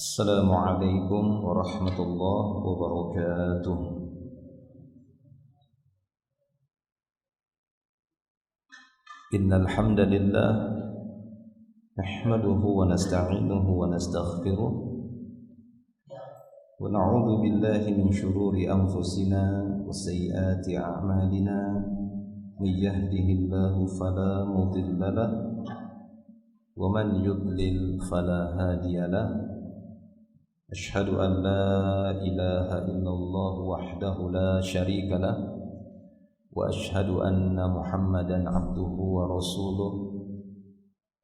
Assalamualaikum warahmatullahi wabarakatuh. Innal hamdalillah nahmaduhu wa nasta'inuhu wa nastaghfiruh wa na'udzu billahi min shururi anfusina wa sayyiati a'malina may yahdihillahu fala mudilla lahu wa man yudlil fala hadiya lahu. Asyhadu an la ilaha illallah wahdahu la syarika lah wa asyhadu anna Muhammadan abduhu wa rasuluh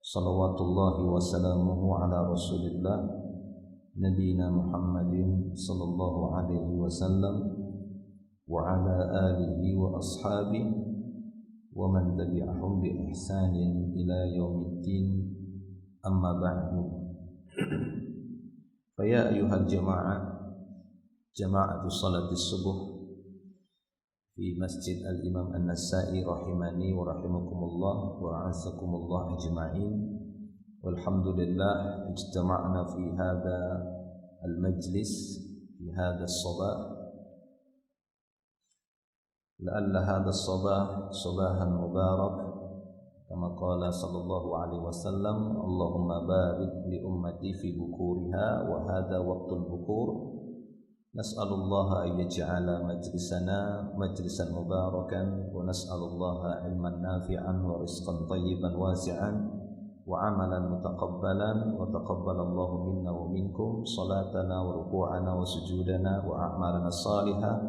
salawatullahi wa salamuhu ala rasulillah nabiyina Muhammadin sallallahu alaihi wasallam wa ala alihi wa ashabihi wa man tabi'ahum bi ihsanin ila yaumiddin amma ba'du. Faya ayuhal jama'atu salatis subuh fi masjid al-imam an-Nasa'i rahimani wa rahimakumullah wa a'azakumullah ajma'in. Walhamdulillah ijtama'na fi hadha al-majlis fi hadha as-sabah la'alla hadha as-sabah sabahan mubarak kama qala sallallahu alaihi wasallam, Allahumma barik li ummati fi bukuriha wa hadha waqtul bukur. Nas'alullaha an yaj'ala majlisana majlisan mubarakan wa nas'alullaha ilman nafi'an wa rizqan tayyiban wasi'an wa amalan mutaqabbalan wa taqabbalallahu minna wa minkum salatana wa ruku'ana wa sujudana wa a'malana salihah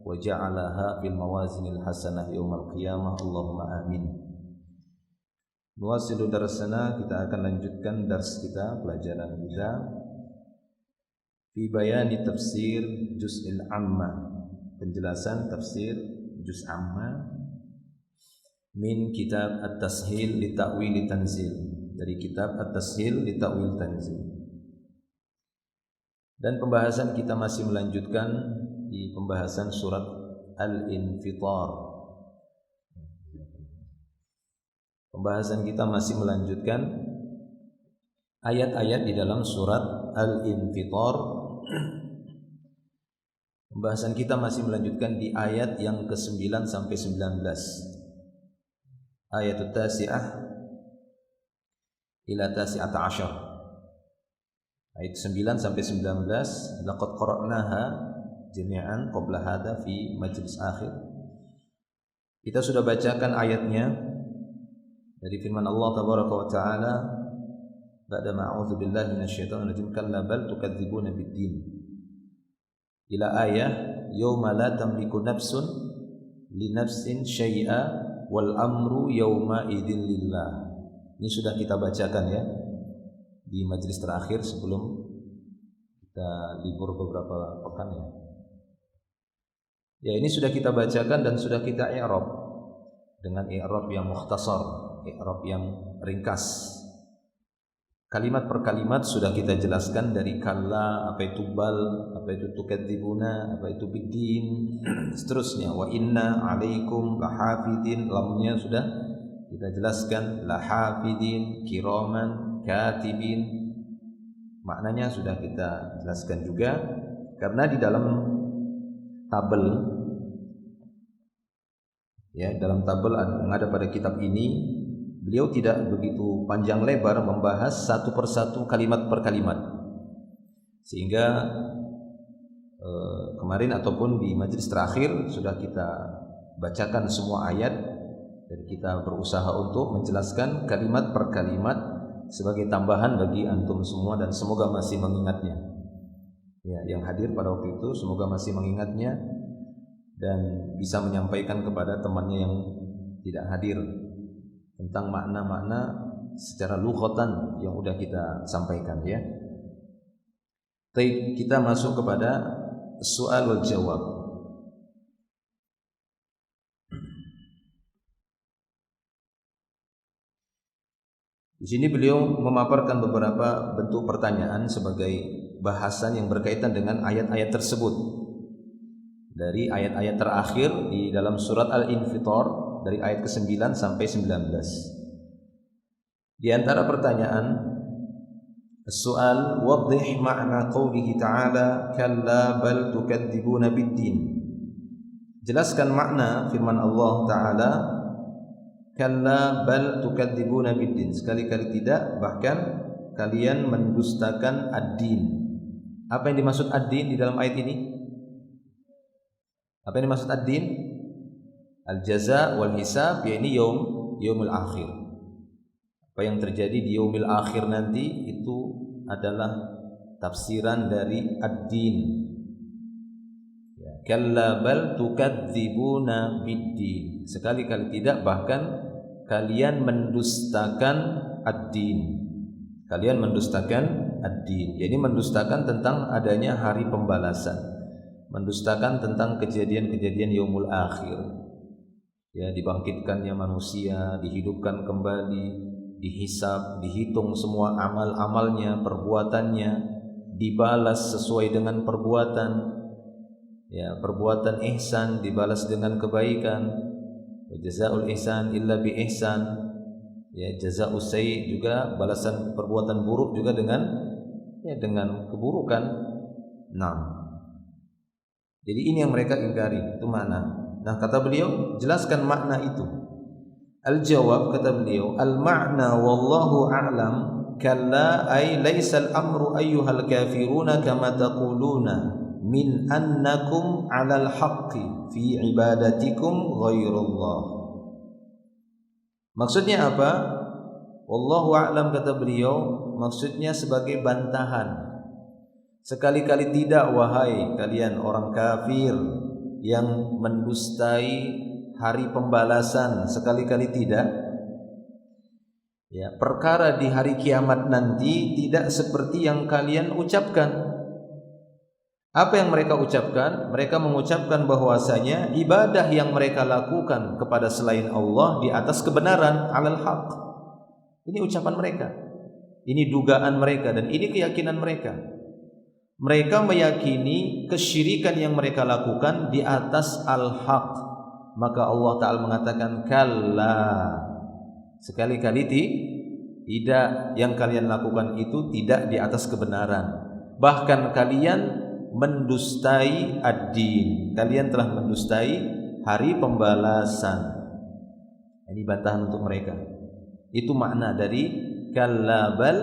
wa ja'alaha fil mawazinil hasanah yaumal qiyamah. Allahumma amin. Nuwasilu darsana, kita akan lanjutkan dars kita, pelajaran kita fi bayani tafsir juz'il amma, penjelasan tafsir juz' amma min kitab at-tashil li ta'wil tanzil, dari kitab at-tashil li ta'wil tanzil. Dan pembahasan kita masih melanjutkan di pembahasan surat Al-Infitar. Pembahasan kita masih melanjutkan ayat-ayat di dalam surat Al-Infitar. Pembahasan kita masih melanjutkan di ayat yang ke-9 sampai 19. Ayat tasi'ah ila tasi'ata asyar. Ayat 9 sampai 19. Laqad qara'naha jami'an qabla hadha fi majlis akhir. Kita sudah bacakan ayatnya dari firman Allah tabaraka wa taala, ba'da ma'udzu billahi minasyaitonir rajim, kalla bal tukadzibuna biddin, ila ayah yauma la tamliku nafsun li nafsin syai'a wal amru yauma idzin lillah. Ini sudah kita bacakan ya di majelis terakhir sebelum kita libur beberapa pekan ya. Ya, ini sudah kita bacakan dan sudah kita i'rab dengan i'rab yang mukhtasar, i'rab yang ringkas. Kalimat per kalimat sudah kita jelaskan, dari kalla, apa itu bal, apa itu tukadzibuna, apa itu biddin, seterusnya. Wa inna alaikum lahafidin, lamnya sudah kita jelaskan, lahafidin kiraman katibin, maknanya sudah kita jelaskan juga. Karena di dalam tabel ya, dalam tabel yang ada pada kitab ini, beliau tidak begitu panjang lebar membahas satu persatu kalimat per kalimat, sehingga kemarin ataupun di majelis terakhir sudah kita bacakan semua ayat dan kita berusaha untuk menjelaskan kalimat per kalimat sebagai tambahan bagi antum semua, dan semoga masih mengingatnya ya, yang hadir pada waktu itu semoga masih mengingatnya dan bisa menyampaikan kepada temannya yang tidak hadir tentang makna-makna secara lughatan yang udah kita sampaikan ya. Baik, kita masuk kepada soal wal jawab. Di sini beliau memaparkan beberapa bentuk pertanyaan sebagai bahasan yang berkaitan dengan ayat-ayat tersebut. Dari ayat-ayat terakhir di dalam surat Al-Infitar, dari ayat ke-9 sampai 19. Di antara pertanyaan Soal wadih makna qawlihi ta'ala kalla bal tukadzibuna biddin. Jelaskan makna firman Allah Ta'ala kalla bal tukadzibuna biddin. Sekali-kali tidak, bahkan kalian mendustakan ad-din. Apa yang dimaksud ad-din di dalam ayat ini? Apa yang dimaksud ad-din? Al-jaza wal hisab, yakni yaumul akhir. Apa yang terjadi di yaumil akhir nanti itu adalah tafsiran dari ad-din. Kalla bal tukadzibuna biddin. Sekali-kali tidak, bahkan kalian mendustakan ad-din. Kalian mendustakan ad-din. Jadi mendustakan tentang adanya hari pembalasan. Mendustakan tentang kejadian-kejadian yaumul akhir. Ya, dibangkitkannya manusia, dihidupkan kembali, dihisab, dihitung semua amal-amalnya, perbuatannya, dibalas sesuai dengan perbuatan. Ya, perbuatan ihsan dibalas dengan kebaikan. Wa jazaa'ul ihsan illa bi ihsan. Ya, jazaa'us sayyi juga balasan perbuatan buruk juga dengan keburukan. Nah, jadi ini yang mereka ingkari, itu mana? Nah, kata beliau, jelaskan makna itu. Al-jawab, kata beliau, al-ma'na wallahu a'lam kalla ay laysal amru ayyuhal kafiruna kama taquluna min annakum 'alal haqqi fi ibadatikum ghairullah. Maksudnya apa? Wallahu a'lam, kata beliau, maksudnya sebagai bantahan. Sekali-kali tidak, wahai kalian orang kafir yang mendustai hari pembalasan, sekali-kali tidak. Ya, perkara di hari kiamat nanti tidak seperti yang kalian ucapkan. Apa yang mereka ucapkan? Mereka mengucapkan bahwasanya ibadah yang mereka lakukan kepada selain Allah di atas kebenaran, alal haq. Ini ucapan mereka. Ini dugaan mereka dan ini keyakinan mereka. Mereka meyakini kesyirikan yang mereka lakukan di atas al-haq. Maka Allah Ta'ala mengatakan kalla. Sekali-kali tidak, yang kalian lakukan itu tidak di atas kebenaran. Bahkan kalian mendustai ad-din. Kalian telah mendustai hari pembalasan. Ini bantahan untuk mereka. Itu makna dari kalla bal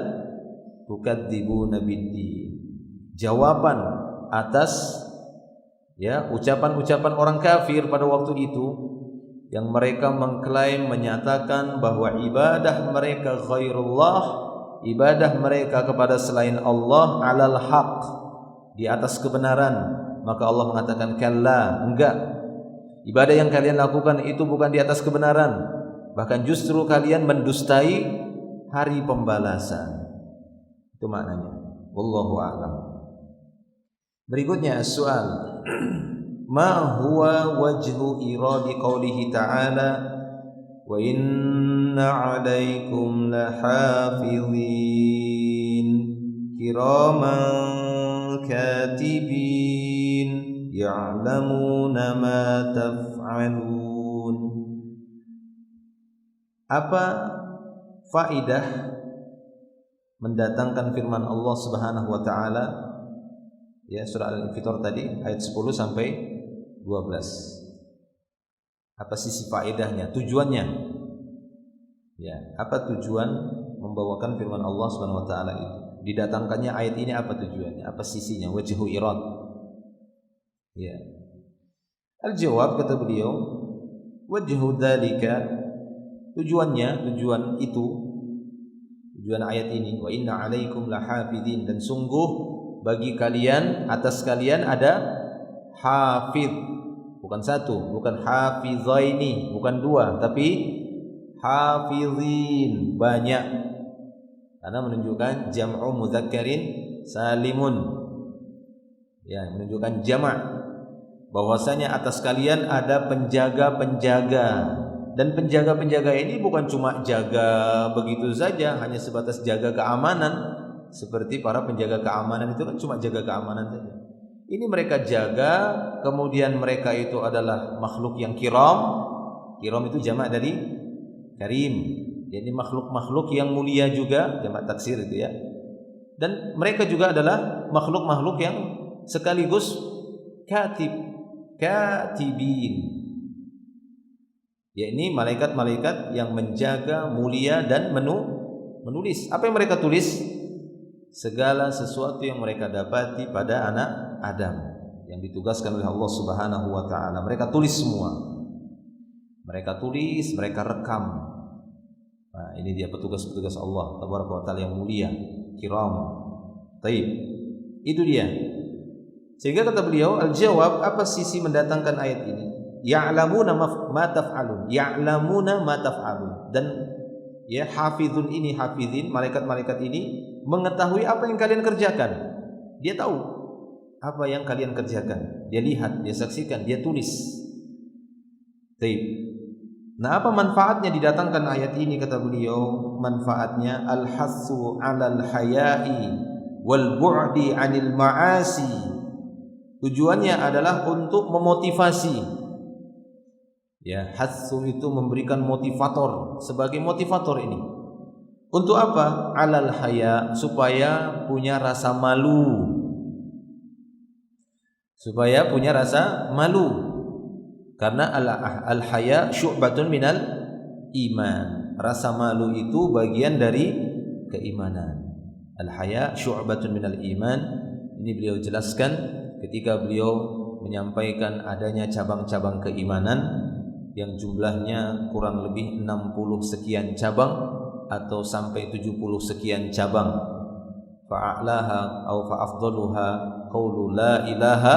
tukadzibuna biddin. Jawaban atas ucapan-ucapan orang kafir pada waktu itu yang mereka mengklaim, menyatakan bahwa ibadah mereka ghairullah, ibadah mereka kepada selain Allah alal haq, di atas kebenaran. Maka Allah mengatakan kalla, enggak, ibadah yang kalian lakukan itu bukan di atas kebenaran, bahkan justru kalian mendustai hari pembalasan. Itu maknanya. Wallahu a'lam. Berikutnya soal ma huwa wajhu iradi qawlihi ta'ala wa inna 'alaikum lahafizin kiraman katibin ya'lamuna ma taf'alun. Apa faidah mendatangkan firman Allah Subhanahu wa taala, ya, surah Al-Infitor tadi ayat 10 sampai 12. Apa sisi faedahnya, tujuannya? Ya, apa tujuan membawakan firman Allah Subhanahu wa taala itu? Didatangkannya ayat ini apa tujuannya? Apa sisinya? Wajhu irad. Ya. Al-jawab, kata beliau, wajhu dzalika, tujuan ayat ini, wa inna 'alaikum lahafizin, dan sungguh bagi kalian, atas kalian ada hafid, bukan satu, bukan hafizaini, bukan dua, tapi hafizin, banyak, karena menunjukkan jam'u mudzakkarin salimun, ya, menunjukkan jamak, bahwasanya atas kalian ada penjaga-penjaga, dan penjaga-penjaga ini bukan cuma jaga begitu saja, hanya sebatas jaga keamanan. Seperti para penjaga keamanan itu kan cuma jaga keamanan saja. Ini mereka jaga, kemudian mereka itu adalah makhluk yang kiram. Kiram itu jamak dari karim. Jadi makhluk-makhluk yang mulia juga, jamak taksir itu ya. Dan mereka juga adalah makhluk-makhluk yang sekaligus katibin, yakni malaikat-malaikat yang menjaga, mulia dan menulis. Apa yang mereka tulis? Segala sesuatu yang mereka dapati pada anak Adam yang ditugaskan oleh Allah Subhanahu wa taala. Mereka tulis semua. Mereka tulis, mereka rekam. Nah, ini dia petugas-petugas Allah Tabaraka wa taala yang mulia, kiram. Taib. Itu dia. Sehingga kata beliau, al-jawab, apa sisi mendatangkan ayat ini? Ya'lamuna ma taf'alun. Ya'lamuna ma taf'alun. Dan ya, hafizun ini, hafizin, malaikat-malaikat ini mengetahui apa yang kalian kerjakan. Dia tahu apa yang kalian kerjakan. Dia lihat, dia saksikan, dia tulis. Taib. Nah, apa manfaatnya didatangkan ayat ini? Kata beliau, manfaatnya al-hassu 'alal haya'i wal bu'di 'anil ma'asi. Tujuannya adalah untuk memotivasi. Ya, hassu itu memberikan motivator, sebagai motivator ini. Untuk apa? 'Alal haya, supaya punya rasa malu. Supaya punya rasa malu. Karena al-haya syu'batun minal iman. Rasa malu itu bagian dari keimanan. Al-haya syu'batun minal iman. Ini beliau jelaskan ketika beliau menyampaikan adanya cabang-cabang keimanan yang jumlahnya kurang lebih 60 sekian cabang atau sampai 70 sekian cabang. Fa'alaha atau fa'afdaluha qaulu la ilaha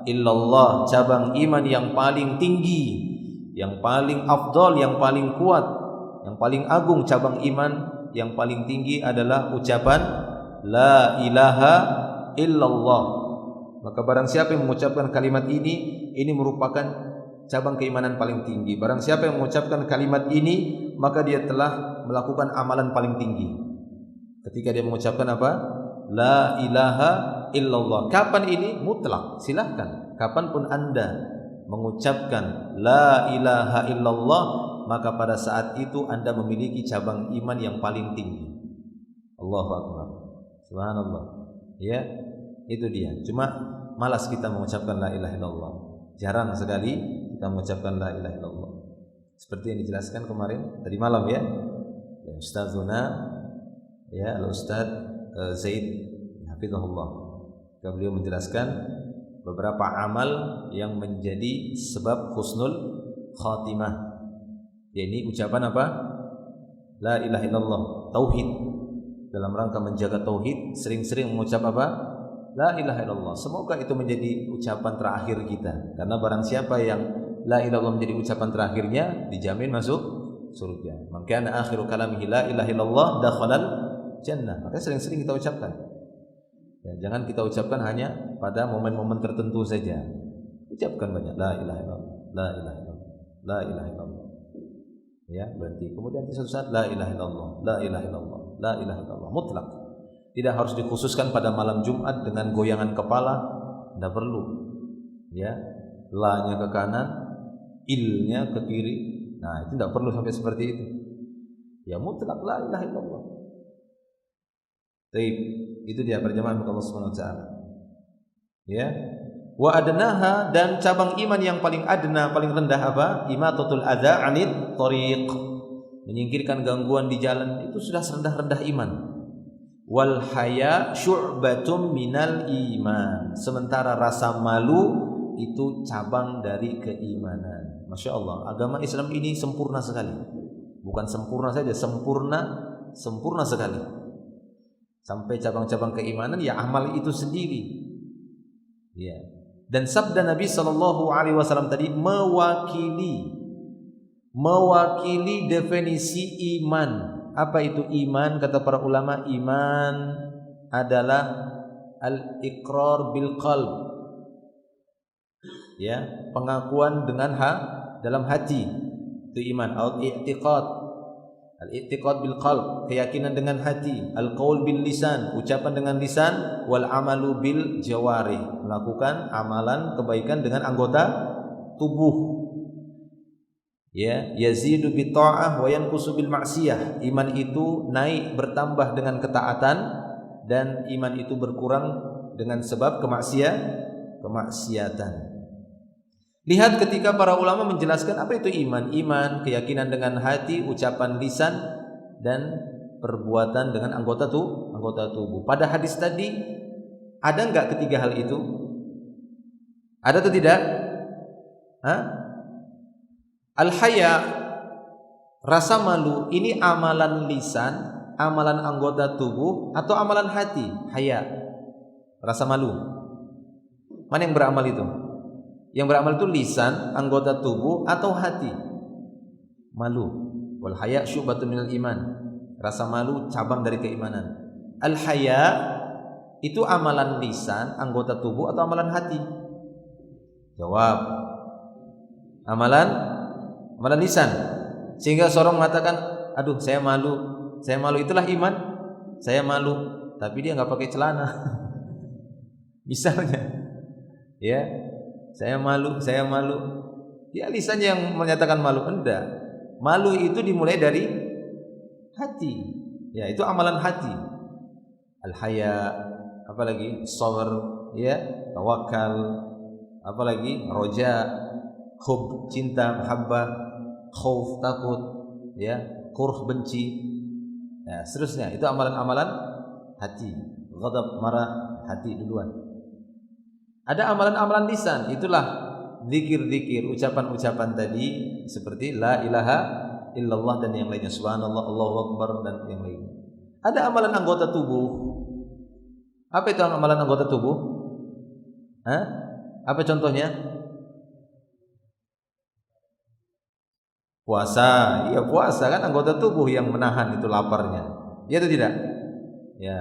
illallah, cabang iman yang paling tinggi, yang paling afdal, yang paling kuat, yang paling agung. Cabang iman yang paling tinggi adalah ucapan la ilaha illallah. Maka barang siapa yang mengucapkan kalimat ini merupakan cabang keimanan paling tinggi. Barang siapa yang mengucapkan kalimat ini, maka dia telah melakukan amalan paling tinggi. Ketika dia mengucapkan apa? La ilaha illallah. Kapan ini? Mutlak, silahkan. Kapanpun Anda mengucapkan la ilaha illallah, maka pada saat itu Anda memiliki cabang iman yang paling tinggi. Allahu Akbar. Subhanallah. Ya, itu dia. Cuma malas kita mengucapkan la ilaha illallah. Jarang sekali kita mengucapkan la ilaha illallah. Seperti yang dijelaskan kemarin tadi malam ya. Ustazuna ya, Al-Ustaz Zaid hafizahullah. Beliau menjelaskan beberapa amal yang menjadi sebab husnul khatimah. Yakni ucapan apa? La ilaha illallah, tauhid. Dalam rangka menjaga tauhid, sering-sering mengucap apa? La ilaha illallah. Semoga itu menjadi ucapan terakhir kita. Karena barang siapa yang la ilaha illallah menjadi ucapan terakhirnya, dijamin masuk surga. Maka akhiru kalamihi la ilaha illallah dakhalal jannah. Maka sering-sering kita ucapkan. Ya, jangan kita ucapkan hanya pada momen-momen tertentu saja. Ucapkan banyak la ilaha illallah, la ilaha illallah, la ilaha illallah. Ya, berarti kemudian di suatu saat la ilaha illallah, la ilaha illallah, la ilaha illallah, mutlak. Tidak harus dikhususkan pada malam Jumat dengan goyangan kepala, tidak perlu. Ya, la-nya ke kanan, il-nya ke kiri. Nah, itu tidak perlu sampai seperti itu. Ya, mutlak la ilaha illallah. Baik, itu dia perjamaah Allah Subhanahu wa taala. Ya. Wa adnaha, dan cabang iman yang paling adna, paling rendah apa? Imatatul adza 'anil thariq. Menyingkirkan gangguan di jalan, itu sudah serendah-rendah iman. Wal haya syu'batum minal iman. Sementara rasa malu itu cabang dari keimanan. Masya Allah, agama Islam ini sempurna sekali. Bukan sempurna saja, sempurna sekali. Sampai cabang-cabang keimanan ya amal itu sendiri. Ya. Dan sabda Nabi sallallahu alaihi wasallam tadi mewakili definisi iman. Apa itu iman? Kata para ulama, iman adalah al-iqrar bil qalb. Ya, pengakuan dengan dalam hati. Itu iman. Al-i'tiqad bil qalb, keyakinan dengan hati. Al-qaul bil lisan, ucapan dengan lisan. Wal amalu bil jawarih, melakukan amalan kebaikan dengan anggota tubuh. Ya, yazidu bit ta'ah wa yanqusu bil ma'siyah. Iman itu naik bertambah dengan ketaatan dan iman itu berkurang dengan sebab kemaksiatan. Lihat ketika para ulama menjelaskan apa itu iman. Iman, keyakinan dengan hati, ucapan lisan, dan perbuatan dengan anggota tubuh. Pada hadis tadi ada enggak ketiga hal itu? Ada atau tidak? Al-haya, rasa malu, ini amalan lisan, amalan anggota tubuh, atau amalan hati? Haya, rasa malu. Mana yang beramal itu? Yang beramal itu lisan, anggota tubuh, atau hati? Malu. Wal haya syu'batun minal iman. Rasa malu cabang dari keimanan. Al-haya itu amalan lisan, anggota tubuh, atau amalan hati? Jawab. Amalan lisan. Sehingga seorang mengatakan, aduh saya malu, itulah iman. Saya malu, tapi dia nggak pakai celana. Misalnya, ya, saya malu. Dia lisannya yang menyatakan malu. Enggak. Malu itu dimulai dari hati. Ya, itu amalan hati. Al-haya, apalagi sabr, ya, tawakal, apalagi roja, hub, cinta, mahabbah, khauf, takut, ya, kurh, benci, ya, seterusnya. Itu amalan-amalan hati. Ghadab, marah, hati duluan. Ada amalan-amalan lisan, itulah zikir-zikir, ucapan-ucapan tadi seperti la ilaha illallah dan yang lainnya, subhanallah, Allahu akbar dan yang lainnya. Ada amalan anggota tubuh. Apa itu amalan anggota tubuh? Apa contohnya? Puasa. Iya, puasa kan anggota tubuh yang menahan itu laparnya. Iya atau tidak? Ya,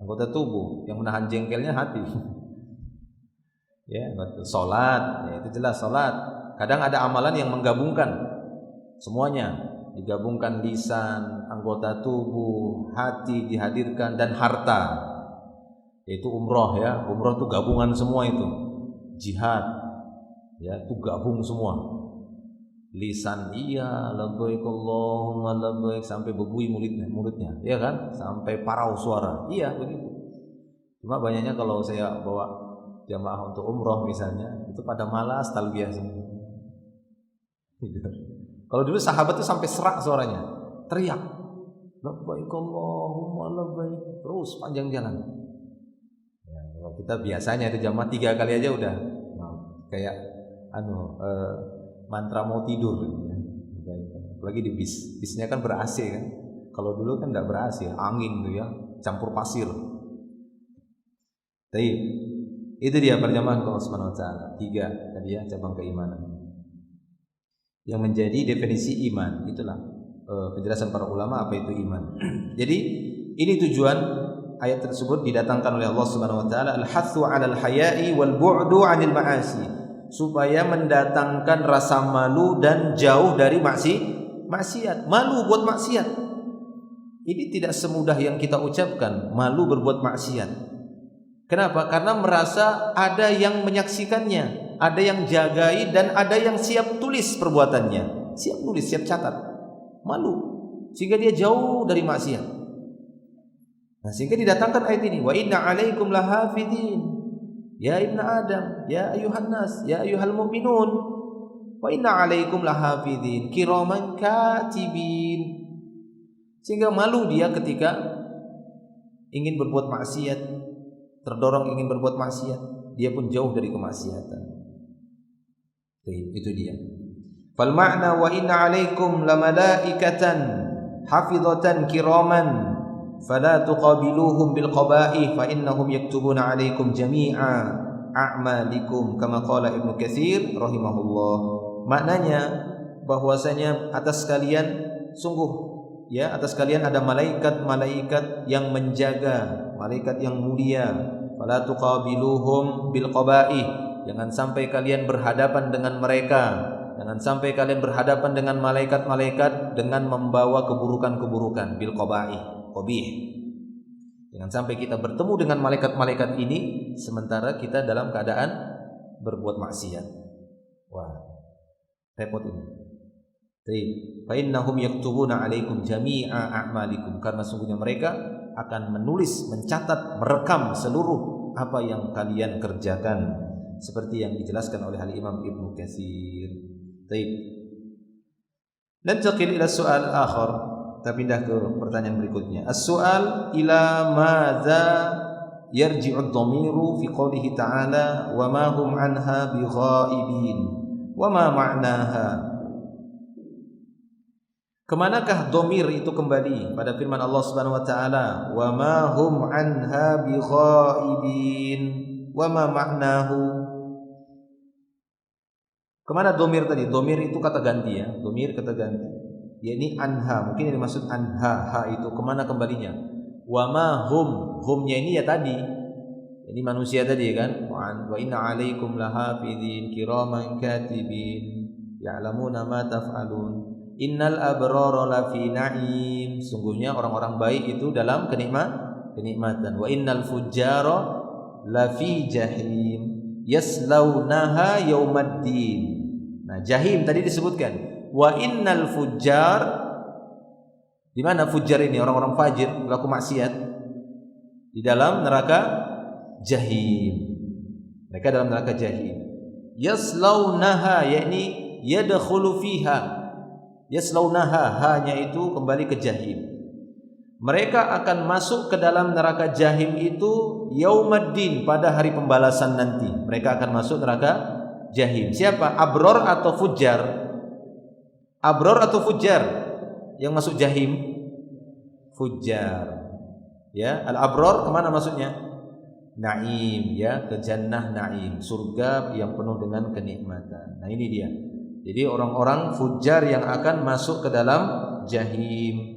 anggota tubuh yang menahan jengkelnya hati. Ya, betul. Salat, ya, itu jelas salat. Kadang ada amalan yang menggabungkan semuanya, digabungkan lisan, anggota tubuh, hati dihadirkan, dan harta. Yaitu umroh, ya. Umroh itu gabungan semua itu. Jihad, ya, itu gabung semua. Lisan iya, labbaik Allahumma labbaik, sampai bebui mulutnya, ya kan? Sampai parau suara. Iya, begitu. Cuma banyaknya kalau saya bawa jamaah untuk umroh misalnya, itu pada malas talbiyah semua. Kalau dulu sahabat itu sampai serak suaranya, teriak, labbaik Allahumma labbaik, terus panjang jalan. Ya, kalau kita biasanya itu jamaah 3 kali aja udah kayak mantra mau tidur. Apalagi di bisnya kan ber-AC kan. Kalau dulu kan enggak ber-AC, angin tuh ya, campur pasir. Tapi itu dia perjamaan Allah Subhanahu wa taala. 3 tadi ya, cabang keimanan. Yang menjadi definisi iman, itulah penjelasan para ulama apa itu iman. Jadi ini tujuan ayat tersebut didatangkan oleh Allah Subhanahu wa taala, al-hathu 'alal haya'i wal bu'du 'anil ma'asi, supaya mendatangkan rasa malu dan jauh dari maksiat. Malu buat maksiat. Ini tidak semudah yang kita ucapkan, malu berbuat maksiat. Kenapa? Karena merasa ada yang menyaksikannya, ada yang jagai, dan ada yang siap tulis perbuatannya, siap tulis, siap catat. Malu, sehingga dia jauh dari maksiat. Nah, sehingga didatangkan ayat ini, wa inna 'alaikum lahafidin, ya ibnu Adam, ya ayuhan nas, ya ayuhal mu'minun, wa inna 'alaikum lahafidin kiraman katibin. Sehingga malu dia ketika ingin berbuat maksiat, terdorong ingin berbuat maksiat, dia pun jauh dari kemaksiatan. Itu dia. Fal ma'na wa inna 'alaikum lamalaikatan hafizatan kiraman fala tuqabiluhum bil qaba'ih fa innahum yaktubuna 'alaikum jami'a a'malikum kama qala Ibnu Katsir rahimahullah. Maknanya bahwasanya atas kalian sungguh, ya, atas kalian ada malaikat-malaikat yang menjaga, malaikat yang mulia. Fala tuqabiluhum bil qaba'ih, jangan sampai kalian berhadapan dengan mereka, jangan sampai kalian berhadapan dengan malaikat-malaikat dengan membawa keburukan-keburukan. Bil qaba'ih, qabih. Jangan sampai kita bertemu dengan malaikat-malaikat ini sementara kita dalam keadaan berbuat maksiat. Wah, repot ini. Fa innahum yaktubuna 'alaikum jami'a a'malikum, karena sungguhnya mereka akan menulis, mencatat, merekam seluruh apa yang kalian kerjakan, seperti yang dijelaskan oleh Al-Imam Ibnu Katsir. Baik. Nantaqil ila soal akhar. Kita pindah ke pertanyaan berikutnya. As-soal ila madza yarji'u ad-dhamiru fi qoulihi ta'ala wa ma hum 'anha bighaibin wa ma ma'naha. Kemanakah dhamir itu kembali pada firman Allah Subhanahu wa taala wa ma hum 'anha bighaibin wa ma ma'nahu. Kemana dhamir tadi? Dhamir itu kata ganti ya. Dhamir kata ganti. Yakni anha, mungkin yang dimaksud anha, ha itu kemana kembalinya? Wa ma humnya ini ya tadi. Ini manusia tadi kan. Wa inna 'alaikum lahafidhin kiraman katibin ya'lamuna ma taf'alun. Innal abrara lafi na'im. Sungguhnya orang-orang baik itu dalam kenikmatan. Wa innal fujjara lafi jahim yaslaunaha yaumaddin. Nah, jahim tadi disebutkan. Wa innal fujjar, di mana fujjar ini? Orang-orang fajir, pelaku maksiat, di dalam neraka jahim. Mereka dalam neraka jahim. Yaslaunaha, yakni yadkhulu fiha. Yaslaunaha, hanya itu kembali ke jahim. Mereka akan masuk ke dalam neraka jahim itu yaumaddin, pada hari pembalasan nanti. Mereka akan masuk neraka jahim. Siapa? Abror atau fujjar? Abror atau fujjar yang masuk jahim? Fujjar. Ya, al-abror kemana maksudnya? Naim, ya, ke jannah naim, surga yang penuh dengan kenikmatan. Nah, ini dia. Jadi orang-orang fujjar yang akan masuk ke dalam jahim.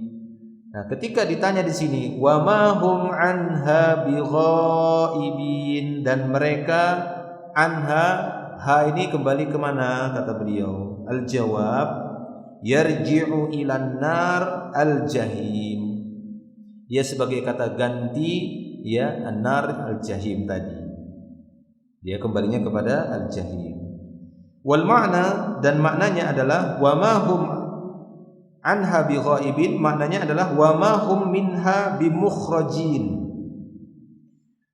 Nah, ketika ditanya di sini, wa ma hum anha bighaibin, dan mereka anha, ha ini kembali kemana kata beliau? Al-jawab yarji'u ilan nar al-jahim. Dia sebagai kata ganti ya an-nar al-jahim tadi. Dia kembalinya kepada al-jahim. Wal ma'na, dan maknanya adalah wa ma hum anha bighaibin, maknanya adalah wa ma hum minha bimukhrajin.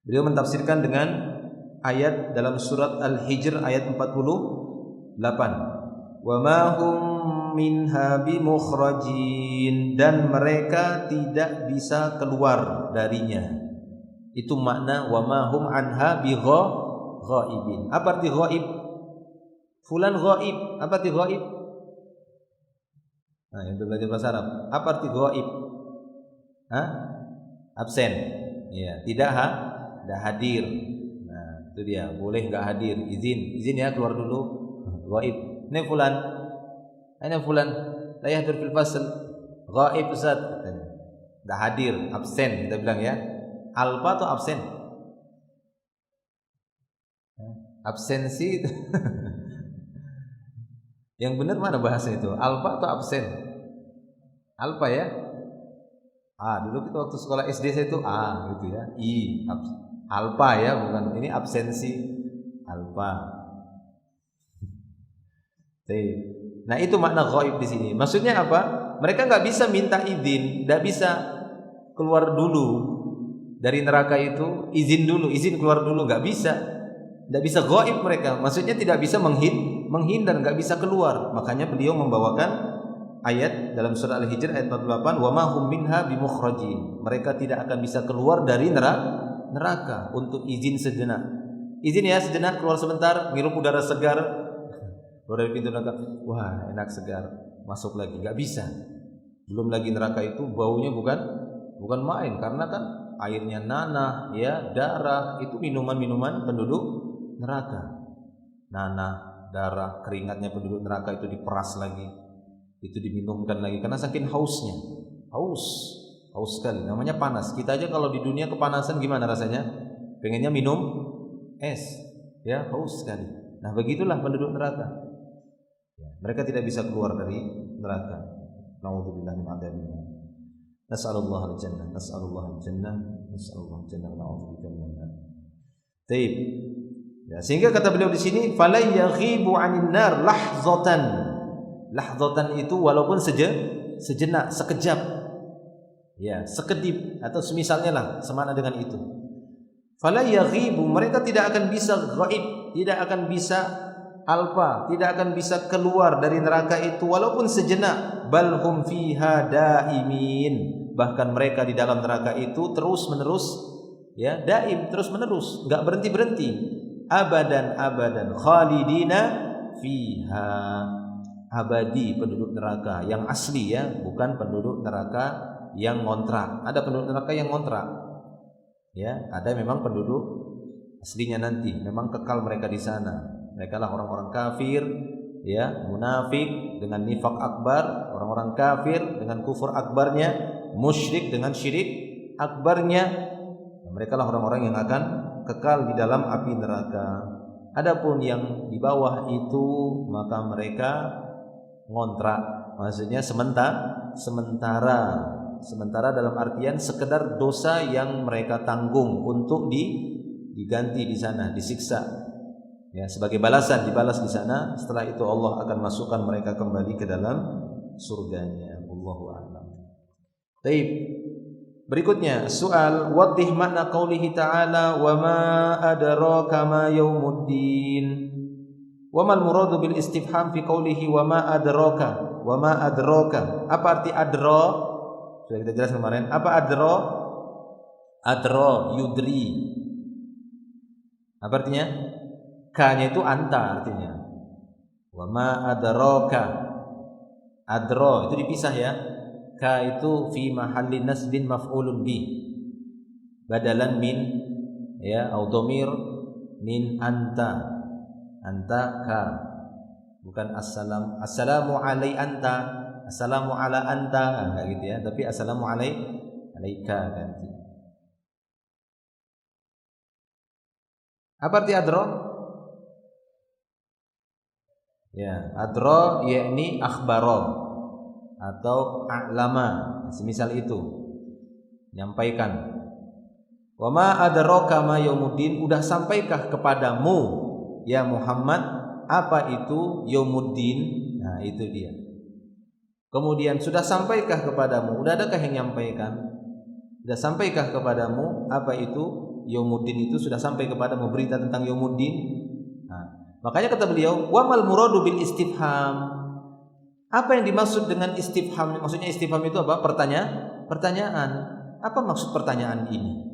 Beliau mentafsirkan dengan ayat dalam surat Al-Hijr ayat 48. Wa ma hum minha bimukhrajin, dan mereka tidak bisa keluar darinya. Itu makna wa ma hum anha bighaibin. Apa arti ghaib? Fulan ghaib. Apa arti ghaib? Nah, yang belajar bahasa Arab. Apa arti ghaib? Hah? Absen. Ya, tidak hadir. Nah, itu dia. Boleh enggak hadir? Izin ya, keluar dulu. Ghaib. Ini fulan. Aina fulan? La yahdur fil fasl. Ghaib Ustaz. Enggak hadir, absen kita bilang ya. Alfa atau absen? Absensi. Yang benar mana bahasa itu? Alfa atau absen? Alfa ya? Dulu kita waktu sekolah SD saya itu gitu ya. Alfa ya, bukan ini absensi. Alfa. Nah, itu makna ghaib di sini. Maksudnya apa? Mereka nggak bisa minta izin, nggak bisa keluar dulu dari neraka itu. Izin keluar dulu, nggak bisa. Nggak bisa ghaib mereka. Maksudnya tidak bisa menghindar, nggak bisa keluar. Makanya beliau membawakan ayat dalam surah Al-Hijr ayat 48, wa ma hum minha bimukhrajin. Mereka tidak akan bisa keluar dari neraka untuk izin sejenak. Izin ya sejenak, keluar sebentar, ngirup udara segar. Keluar dari pintu neraka, wah enak segar, masuk lagi, nggak bisa. Belum lagi neraka itu baunya bukan main, karena kan airnya nanah, ya, darah, itu minuman-minuman penduduk neraka. Nanah, darah, keringatnya penduduk neraka itu diperas lagi, itu diminumkan lagi karena saking hausnya. Haus sekali, namanya panas. Kita aja kalau di dunia kepanasan gimana rasanya? Pengennya minum es, ya, haus sekali. Nah, begitulah penduduk neraka. Mereka tidak bisa keluar dari neraka. Nauzubillah min adzabillah. Nas'alullah al-jannah, nas'alullah al-jannah, nas'alullah al-jannah wa na'udzubika minan nar. Baik. Ya, sehingga kata beliau di sini, falay yaghibu 'anil nar lahzatan. Lahzatan itu walaupun sejenak, sekejap. Ya, sekedip atau semisalnya lah, semana dengan itu. Fala yaghibu, mereka tidak akan bisa ghaib, tidak akan bisa alfa, tidak akan bisa keluar dari neraka itu walaupun sejenak. Bal hum fiha daimin, bahkan mereka di dalam neraka itu terus menerus, ya, daim, terus menerus, enggak berhenti-berhenti. Abadan abadan khalidina fiha, abadi penduduk neraka yang asli, ya, bukan penduduk neraka yang ngontrak. Ada penduduk neraka yang ngontrak, ya, ada memang penduduk aslinya nanti memang kekal mereka di sana. Mereka lah orang-orang kafir, ya, munafik dengan nifak akbar, orang-orang kafir dengan kufur akbarnya, musyrik dengan syirik akbarnya. Mereka lah orang-orang yang akan kekal di dalam api neraka. Adapun yang di bawah itu maka mereka ngontrak, maksudnya sementara dalam artian sekedar dosa yang mereka tanggung untuk diganti di sana, disiksa, ya, sebagai balasan, dibalas di sana. Setelah itu Allah akan masukkan mereka kembali ke dalam surganya. Wallahu a'lam. Baik. Berikutnya soal waddih makna qaulihi ta'ala wa ma adraka ma yaumuddin. Wa mal muradu bil istifham fi qaulihi wa ma adraka. Wa ma adraka. Apa arti adra? Sudah kita jelaskan kemarin. Apa adra? Adra, yudri. Apa artinya? Ka-nya itu anta artinya. Wa ma adraka. Adra itu dipisah, ya. Ka itu fi mahalli nasbin maf'ulun bi. Badalan min, ya, au dhamir min anta. Anta ka. Bukan assalamu alai anta. Assalamu ala anta, enggak gitu, ya, tapi assalamu alaika ganti. Apa arti adra? Ya, adra yakni akhbara atau a'lama, semisal itu, nyampaikan. Wa ma adraka ma yaumuddin, udah sampaikah kepadamu ya Muhammad apa itu yaumuddin? Nah, itu dia. Kemudian sudah sampaikah kepadamu? Udah adakah yang nyampaikan? Sudah sampaikah kepadamu apa itu yaumuddin? Itu sudah sampai kepadamu berita tentang yaumuddin? Nah, makanya kata beliau, wa mal muradu bil istifham. Apa yang dimaksud dengan istifham? Maksudnya istifham itu apa? Pertanyaan. Apa maksud pertanyaan ini?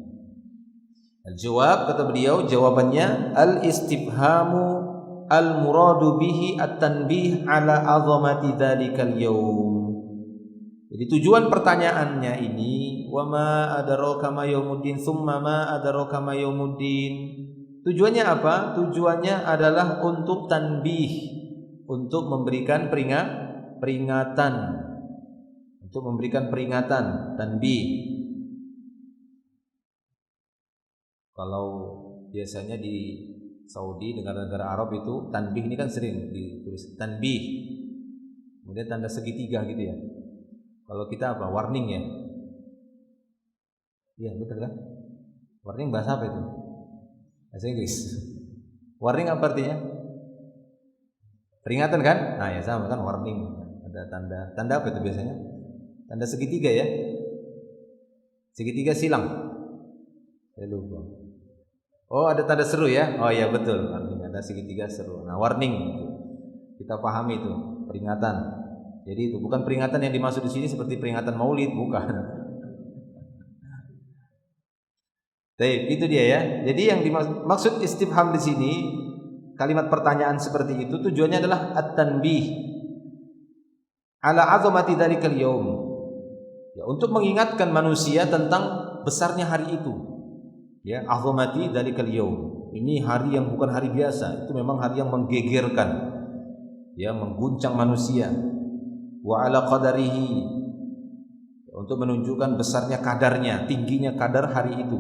Al-jawab, kata beliau, jawabannya al-istifhamu al-muradu bihi at-tanbih ala azamati dzalikal yaum. Jadi tujuan pertanyaannya ini, wa ma adraka ma yaumuddin tsumma ma adraka ma yaumuddin. Tujuannya apa? Tujuannya adalah untuk tanbih, untuk memberikan peringatan, untuk memberikan peringatan, tanbih. Kalau biasanya di Saudi, negara-negara Arab itu tanbih ini kan sering ditulis tanbih, kemudian tanda segitiga gitu, ya. Kalau kita apa? Warning, ya. Iya, betul kan? Warning bahasa apa itu? Bahasa Inggris. Warning apa artinya? Peringatan kan? Nah, ya sama kan, warning. Ada tanda apa itu biasanya? Tanda segitiga, ya. Segitiga silang. Saya lupa. Oh, ada tanda seru, ya? Oh ya, betul. Ada segitiga seru. Nah, warning itu kita pahami itu, peringatan. Jadi itu bukan peringatan yang dimaksud di sini seperti peringatan Maulid, bukan. Baik, itu dia, ya. Jadi yang dimaksud istifham di sini, kalimat pertanyaan seperti itu tujuannya adalah at-tanbih ala azamati dzalikal yaum. Ya, untuk mengingatkan manusia tentang besarnya hari itu. Ya, azamati dzalikal yaum. Ini hari yang bukan hari biasa, itu memang hari yang menggegerkan, ya, mengguncang manusia. Wa ala qadarihi, untuk menunjukkan besarnya kadarnya, tingginya kadar hari itu.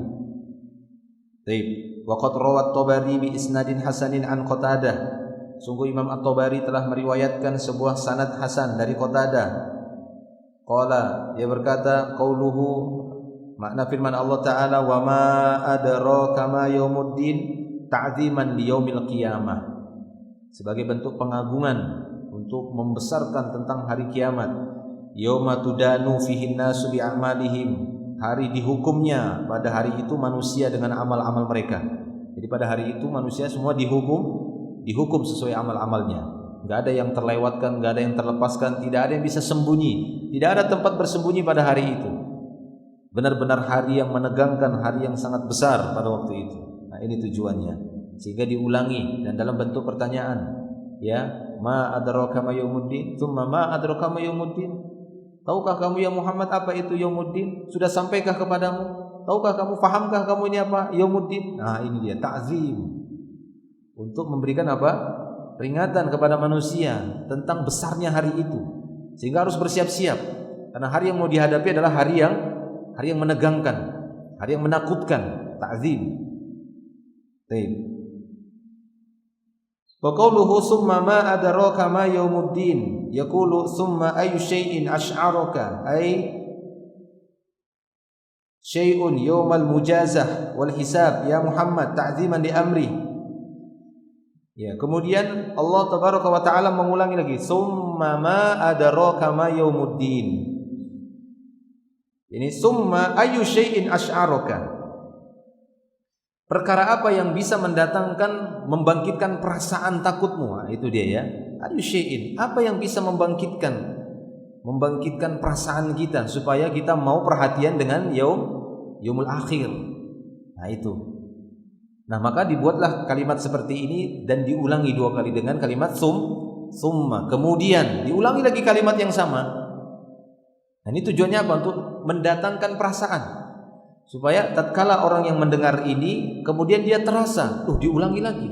Baik, wa qad rawat Tabari bi isnadin hasanin an Qatadah. Sungguh Imam At-Tabari telah meriwayatkan sebuah sanad hasan dari Qatadah. Qala, dia berkata, qauluhu, makna firman Allah Ta'ala, wa ma adraka ma yaumuddin ta'ziman li yaumil qiyamah, sebagai bentuk pengagungan untuk membesarkan tentang hari kiamat. yauma tudanu fihi nasu bi a'malihim, hari dihukumnya pada hari itu manusia dengan amal-amal mereka. Jadi pada hari itu manusia semua dihukum sesuai amal-amalnya. Enggak ada yang terlewatkan, enggak ada yang terlepaskan, tidak ada yang bisa sembunyi, tidak ada tempat bersembunyi pada hari itu. Benar-benar hari yang menegangkan, hari yang sangat besar pada waktu itu. Nah, ini tujuannya. Sehingga diulangi dan dalam bentuk pertanyaan. Ya, ma adraka ma yaumuddin? Tsumma ma adraka ma yaumuddin? Tahukah kamu ya Muhammad apa itu yaumuddin? Sudah sampaikah kepadamu? Tahukah kamu, fahamkah kamu ini apa yaumuddin? Nah, ini dia ta'zim. Untuk memberikan apa? Peringatan kepada manusia tentang besarnya hari itu. Sehingga harus bersiap-siap. Karena hari yang mau dihadapi adalah hari yang menegangkan, hari yang menakutkan, ta'zim. Baik. Wa qawluhu summa ma adraka ma yaumuddin, yaqulu summa ayu syai'in ash'araka, ay syai'un yawmal mujazah wal hisab ya Muhammad ta'ziman li amri. Ya, kemudian Allah tabaraka wa taala mengulangi lagi, summa ma adraka ma yaumuddin. Ini summa ayu syai'in ash'araka. Perkara apa yang bisa mendatangkan, membangkitkan perasaan takutmu? Nah, itu dia ya. Ayu syai'in, apa yang bisa membangkitkan perasaan kita supaya kita mau perhatian dengan yaumul akhir. Nah, itu. Nah, maka dibuatlah kalimat seperti ini dan diulangi 2 kali dengan kalimat summa. Kemudian diulangi lagi kalimat yang sama. Nah, ini tujuannya apa? Untuk mendatangkan perasaan. Supaya tatkala orang yang mendengar ini kemudian dia terasa, diulangi lagi.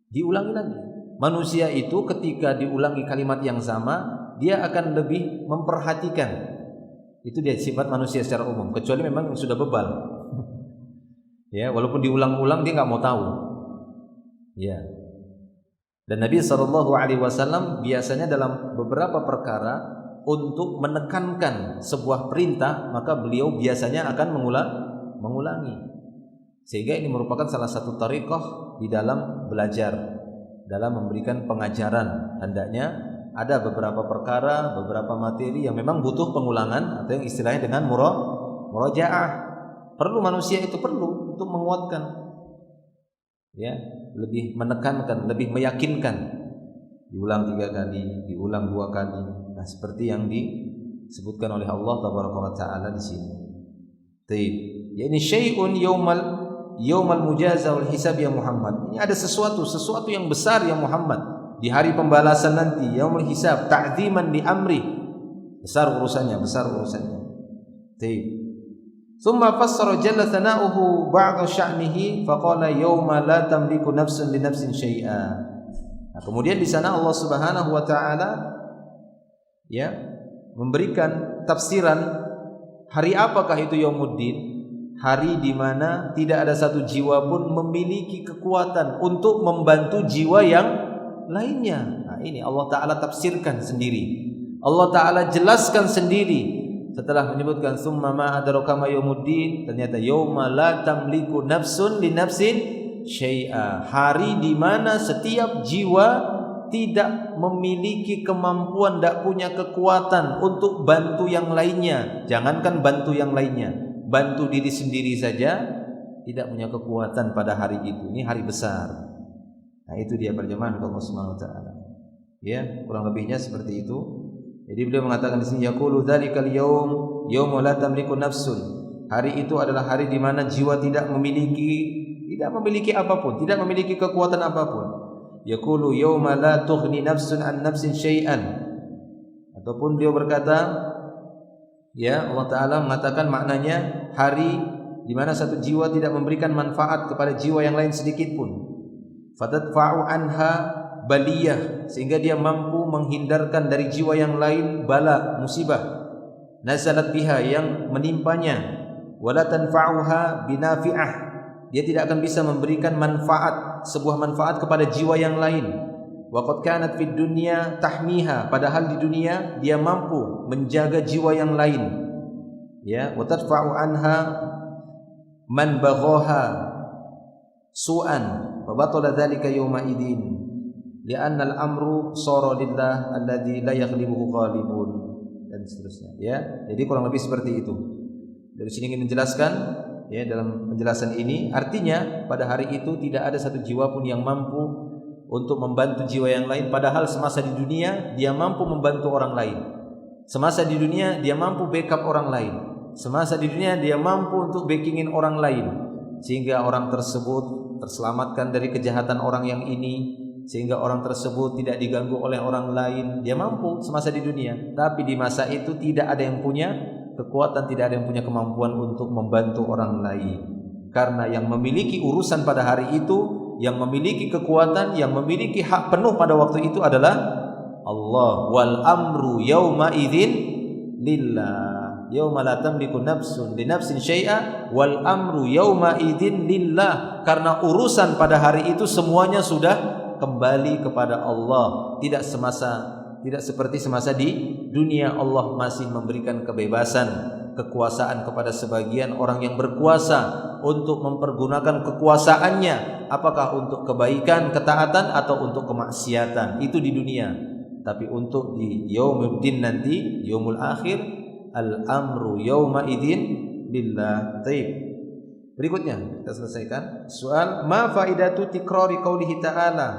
Diulangi lagi. Manusia itu ketika diulangi kalimat yang sama, dia akan lebih memperhatikan. Itu dia sifat manusia secara umum, kecuali memang yang sudah bebal. Ya, walaupun diulang-ulang dia nggak mau tahu. Ya. Dan Nabi SAW biasanya dalam beberapa perkara untuk menekankan sebuah perintah, maka beliau biasanya akan mengulangi. Sehingga ini merupakan salah satu thariqah di dalam belajar, dalam memberikan pengajaran. Hendaknya ada beberapa perkara, beberapa materi yang memang butuh pengulangan atau yang istilahnya dengan murajaah. Perlu, manusia itu perlu untuk menguatkan, ya, lebih menekankan, lebih meyakinkan. Diulang 3 kali, diulang 2 kali. Nah, seperti yang disebutkan oleh Allah tabaraka wa taala di sini. Baik. Ya, ini syai'un yaumal mujazah wal hisab ya Muhammad. Ini ada sesuatu yang besar ya Muhammad di hari pembalasan nanti, yaumul hisab, ta'ziman li amri. Besar urusannya. Baik. Thumma fassara jalla thana'uhu ba'da sya'nihi faqala yauma la tamliku nafsun li nafsin syai'a. Nah, kemudian di sana Allah Subhanahu wa taala ya memberikan tafsiran hari apakah itu yaumuddin? Hari di mana tidak ada satu jiwa pun memiliki kekuatan untuk membantu jiwa yang lainnya. Nah, ini Allah taala tafsirkan sendiri. Allah taala jelaskan sendiri. Setelah menyebutkan summa ma adraka ma yaumuddin, ternyata yauma la tamliku nafsun li nafsin syai'a. Hari di mana setiap jiwa tidak memiliki kemampuan, tidak punya kekuatan untuk bantu yang lainnya. Jangankan bantu yang lainnya, bantu diri sendiri saja tidak punya kekuatan pada hari itu. Ini hari besar. Nah, itu dia perjamaah Allah Subhanahu wa taala. Ya, kurang lebihnya seperti itu. Jadi beliau mengatakan di sini yaqulu dzalikal yauma la tamliku nafsun. Hari itu adalah hari di mana jiwa tidak memiliki apapun, tidak memiliki kekuatan apapun. Yaqulu yauma la tughni nafsun an nafsin syai'an. Ataupun beliau berkata, ya, Allah taala mengatakan maknanya hari di mana satu jiwa tidak memberikan manfaat kepada jiwa yang lain sedikit pun. Fatadfa'u anha baliyah, sehingga dia mampu menghindarkan dari jiwa yang lain bala, musibah. Nazalat biha, yang menimpanya. Wala tanfa'uha binafi'ah, dia tidak akan bisa memberikan manfaat, sebuah manfaat kepada jiwa yang lain. Wa qad kanat fid dunya tahmiha, padahal di dunia dia mampu menjaga jiwa yang lain. Ya, wa tadfa'u anha man baghaha su'an, wa batala dzalika yawma idzin. Li'anna al-amru sara lillah alladzi la yaghlibuhu ghalibun. dan seterusnya ya. Jadi kurang lebih seperti itu. Dari sini ingin menjelaskan ya, dalam penjelasan ini artinya pada hari itu tidak ada satu jiwa pun yang mampu untuk membantu jiwa yang lain, padahal semasa di dunia dia mampu membantu orang lain. Semasa di dunia dia mampu backup orang lain. Semasa di dunia dia mampu untuk backingin orang lain, sehingga orang tersebut terselamatkan dari kejahatan orang yang ini, sehingga orang tersebut tidak diganggu oleh orang lain. Dia mampu semasa di dunia, tapi di masa itu tidak ada yang punya kekuatan, tidak ada yang punya kemampuan untuk membantu orang lain. Karena yang memiliki urusan pada hari itu, yang memiliki kekuatan, yang memiliki hak penuh pada waktu itu adalah Allah. Wal amru yauma idzin lillah. Yauma la tamliku nafsun li nafsin syai'a wal amru yauma idzin lillah. Karena urusan pada hari itu semuanya sudah kembali kepada Allah. Tidak seperti semasa di dunia. Allah masih memberikan kebebasan, kekuasaan kepada sebagian orang yang berkuasa untuk mempergunakan kekuasaannya, apakah untuk kebaikan, ketaatan, atau untuk kemaksiatan. Itu di dunia. Tapi untuk di yaumuddin nanti, yaumul akhir, al-amru yauma idzin lillah. Baik. Berikutnya kita selesaikan. Soal ma faidatu tikrari qaulihi ta'ala?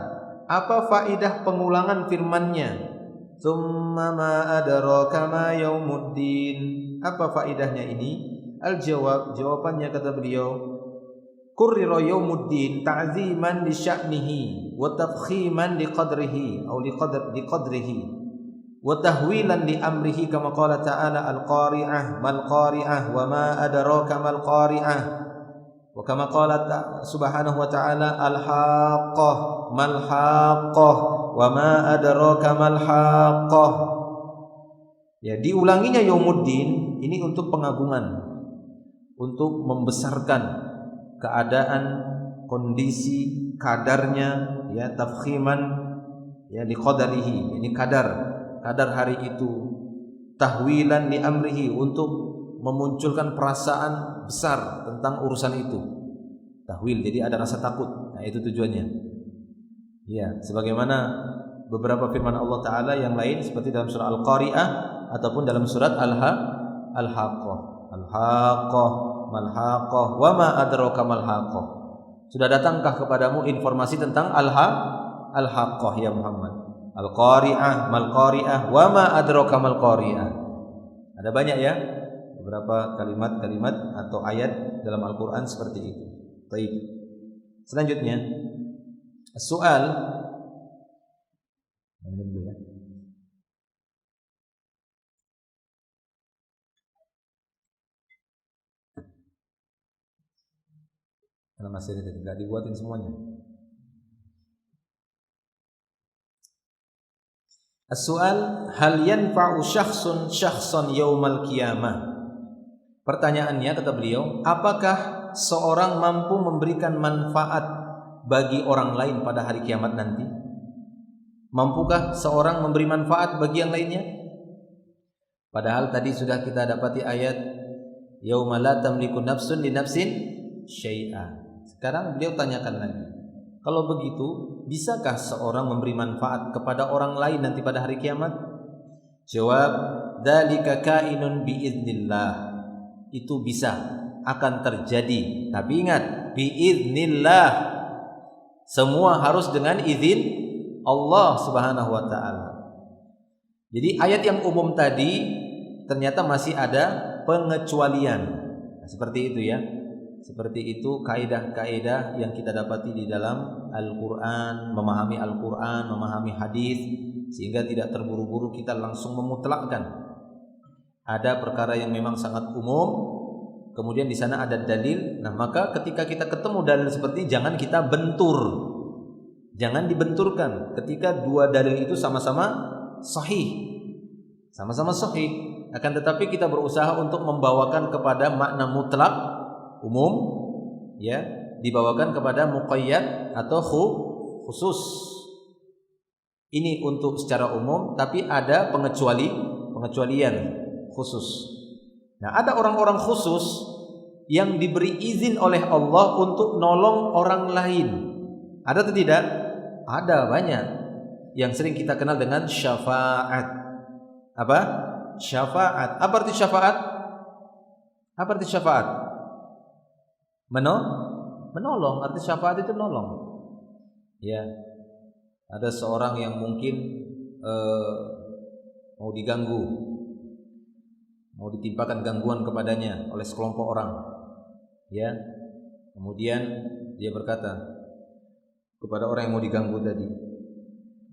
Apa faidah pengulangan firman-Nya? Tsumma ma adraka ma yaumuddin. Apa faidahnya ini? Al-jawab, jawabannya kata beliau, Qurrira yaumuddin ta'ziman li sya'nihi wa tafkhiman li qadrihi atau li qadrihi wa tahwilan li amrihi kama qala ta'ala al-qari'ah mal qari'ah wa ma adraka mal qari'ah wa kama qala subhanahu wa ta'ala al-haqqah mal haqqah wa ma adraka mal haqqah. Ya, diulanginya yaumuddin ini untuk pengagungan, untuk membesarkan keadaan, kondisi, kadarnya, ya, tafkhiman, ya, li qadarihi, ini kadar hari itu, tahwilan li amrihi, untuk memunculkan perasaan besar tentang urusan itu. Tahwil, jadi ada rasa takut. Nah, itu tujuannya. Ya, sebagaimana beberapa firman Allah Ta'ala yang lain seperti dalam surah Al-Qari'ah ataupun dalam surat Al-Haqqah. Al-Haqqah malhaqqah wa ma adraka malhaqqah. Sudah datangkah kepadamu informasi tentang al-haqqah ya Muhammad? Al-qari'ah malqari'ah wa ma adraka malqari'ah. Ada banyak ya beberapa kalimat-kalimat atau ayat dalam Al-Qur'an seperti itu. Baik. Selanjutnya soal ya. Karena masih tidak dibuatin semuanya. As-su'al hal yanfa'u syakhsan yaumal qiyamah. Pertanyaannya kata beliau, apakah seorang mampu memberikan manfaat bagi orang lain pada hari kiamat nanti? Mampukah seorang memberi manfaat bagi yang lainnya? Padahal tadi sudah kita dapati ayat yauma la tamliku nafsun li nafsin syai'a. Sekarang beliau tanyakan lagi, kalau begitu bisakah seorang memberi manfaat kepada orang lain nanti pada hari kiamat? Jawab, dzalika kainun biiznillah. Itu bisa, akan terjadi. Tapi ingat, biiznillah. Semua harus dengan izin Allah Subhanahu wa taala. Jadi ayat yang umum tadi ternyata masih ada pengecualian. Nah, seperti itu ya. Seperti itu kaidah-kaidah yang kita dapati di dalam Al-Qur'an, memahami Al-Qur'an, memahami hadis, sehingga tidak terburu-buru kita langsung memutlakkan. Ada perkara yang memang sangat umum, kemudian di sana ada dalil. Nah, maka ketika kita ketemu dalil seperti ini, jangan kita bentur. Jangan dibenturkan ketika dua dalil itu sama-sama sahih. Sama-sama sahih, akan tetapi kita berusaha untuk membawakan kepada makna mutlak umum, ya, dibawakan kepada muqayyad atau khusus. Ini untuk secara umum, tapi ada pengecualian khusus. Nah, ada orang-orang khusus yang diberi izin oleh Allah untuk nolong orang lain. Ada atau tidak? Ada, banyak. Yang sering kita kenal dengan syafaat. Apa? Syafaat. Apa arti syafaat? Apa arti syafaat? Menolong. Arti syafaat itu nolong. Ya. Ada seorang yang mungkin mau diganggu, mau ditimpakan gangguan kepadanya oleh sekelompok orang. Ya. Kemudian dia berkata kepada orang yang mau diganggu tadi,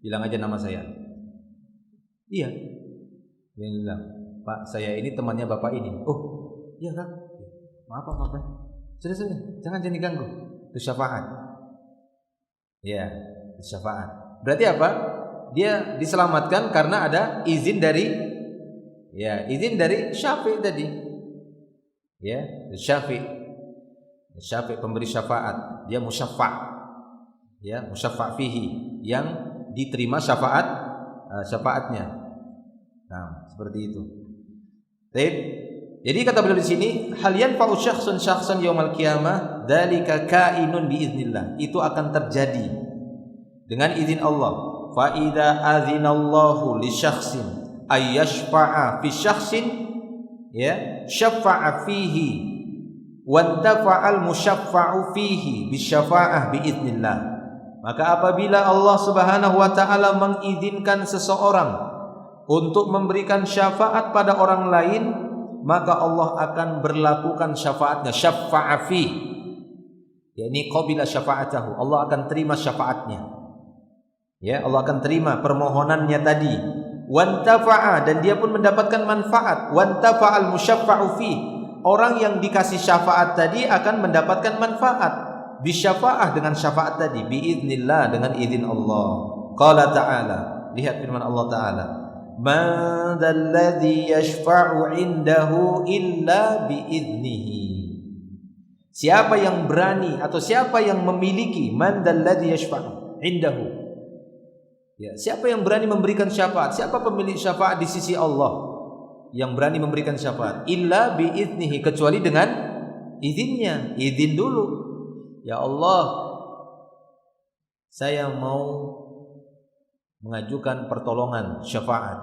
bilang aja nama saya. Iya. Dia bilang, Pak, saya ini temannya Bapak ini. Oh, iya kan? Maaf Pak. Sudah, jangan diganggu. Itu syafaat. Ya, itu syafaat. Berarti apa? Dia diselamatkan karena ada izin dari syafi' tadi. Ya, syafi' pemberi syafaat. Dia musyafa'. Ya, musyafa' fihi, yang diterima syafaatnya. Nah, seperti itu. Baik. Jadi kata beliau di sini, hal yanfa'u syakhsan yaumal qiyamah dzalika kainun biiznillah. Itu akan terjadi dengan izin Allah. Fa idza azinallahu li syakhsin ay yashfa'a fi syakhsin, ya, syafa'a fihi wa tafa'al musyaffa'u fihi bisyafa'ah biiznillah. Maka apabila Allah Subhanahu wa taala mengizinkan seseorang untuk memberikan syafaat pada orang lain, maka Allah akan berlakukan syafaatnya, syafa'a fi. yakni qabila syafa'atahu. Allah akan terima syafaatnya. Ya, Allah akan terima permohonannya tadi. Wantafa'a, dan dia pun mendapatkan manfaat. Wantafa'al musyaffa'u fi. Orang yang dikasih syafaat tadi akan mendapatkan manfaat. Bisyafa'ah, dengan syafaat tadi, biiznillah, dengan izin Allah. Qala ta'ala, lihat firman Allah ta'ala, man dzalladzi yashfa'u 'indahu illa biiznihi. Siapa yang berani atau siapa yang memiliki, man dzalladzi yashfa'u 'indahu, ya, siapa yang berani memberikan syafaat? Siapa pemilik syafaat di sisi Allah yang berani memberikan syafaat? Illa biiznihi, kecuali dengan izinnya. Izin dulu. Ya Allah, saya mau mengajukan pertolongan syafaat.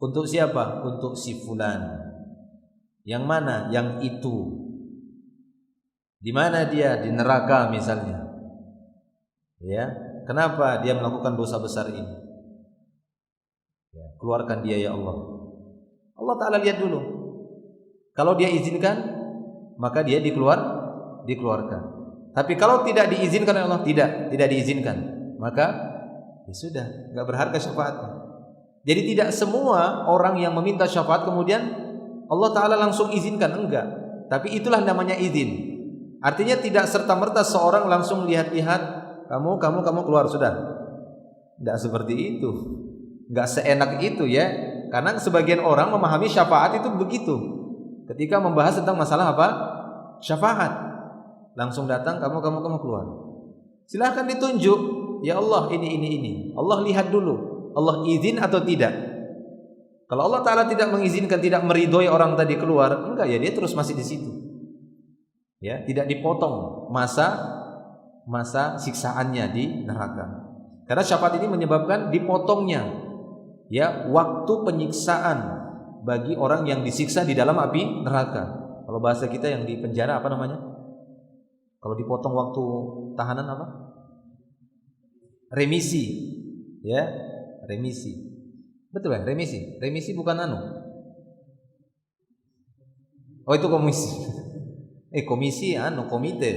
Untuk siapa? Untuk si fulan. Yang mana? Yang itu. Di mana dia? Di neraka misalnya. Ya, kenapa dia melakukan dosa besar ini? Ya, keluarkan dia ya Allah. Allah Ta'ala lihat dulu. Kalau dia izinkan, maka dia dikeluarkan. Tapi kalau tidak diizinkan oleh Allah, tidak diizinkan, maka ya sudah, enggak berharga syafaatnya. Jadi tidak semua orang yang meminta syafaat kemudian Allah Ta'ala langsung izinkan, enggak. Tapi itulah namanya izin. Artinya tidak serta-merta seorang langsung lihat-lihat, kamu keluar, sudah. Tidak seperti itu. Enggak seenak itu ya. Karena sebagian orang memahami syafaat itu begitu. Ketika membahas tentang masalah apa? Syafaat. Langsung datang, kamu keluar. Silahkan ditunjuk. Ya Allah, ini. Allah lihat dulu. Allah izin atau tidak. Kalau Allah Ta'ala tidak mengizinkan, tidak meridhoi orang tadi keluar, enggak ya, dia terus masih di situ. Ya, tidak dipotong masa siksaannya di neraka. Karena syafaat ini menyebabkan dipotongnya, ya, waktu penyiksaan bagi orang yang disiksa di dalam api neraka. Kalau bahasa kita yang di penjara apa namanya? Kalau dipotong waktu tahanan apa? Remisi. Ya, remisi. Betul ya, remisi. Remisi bukan anu. Oh, itu komisi. Komisi komite.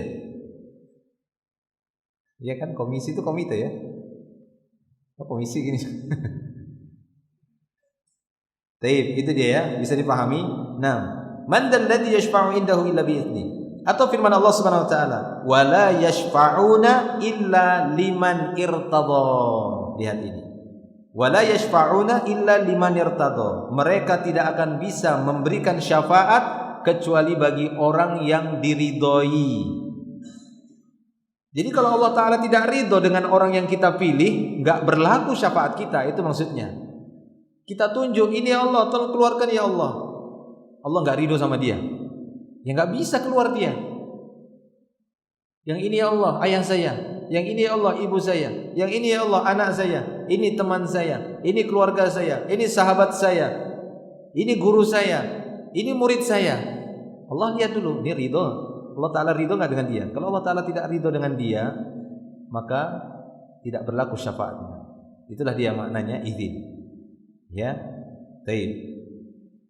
Ya kan, komisi itu komite ya. Oh, komisi gini. Taib, itu dia ya, bisa dipahami. Nah, man dzalladzi yashfa'u indahu illa bi'idznihi. Atau firman Allah Subhanahu wa taala, wala yashfa'una illa liman irtadha. Lihat ini. Wala yashfa'una illa liman irtadha. Mereka tidak akan bisa memberikan syafaat kecuali bagi orang yang diridhoi. Jadi kalau Allah Ta'ala tidak ridho dengan orang yang kita pilih, enggak berlaku syafaat kita, itu maksudnya. Kita tunjuk, ini ya Allah, tolong keluarkan ya Allah. Allah enggak ridho sama dia, ya enggak bisa keluar dia. Yang ini ya Allah, ayah saya. Yang ini ya Allah, ibu saya. Yang ini ya Allah, anak saya. Ini teman saya. Ini keluarga saya. Ini sahabat saya. ini guru saya, ini murid saya. Allah lihat dulu, ini ridho. Allah Ta'ala ridho nggak dengan dia? Kalau Allah Ta'ala tidak ridho dengan dia, maka tidak berlaku syafaatnya. Itulah dia maknanya izin. Ya, baik.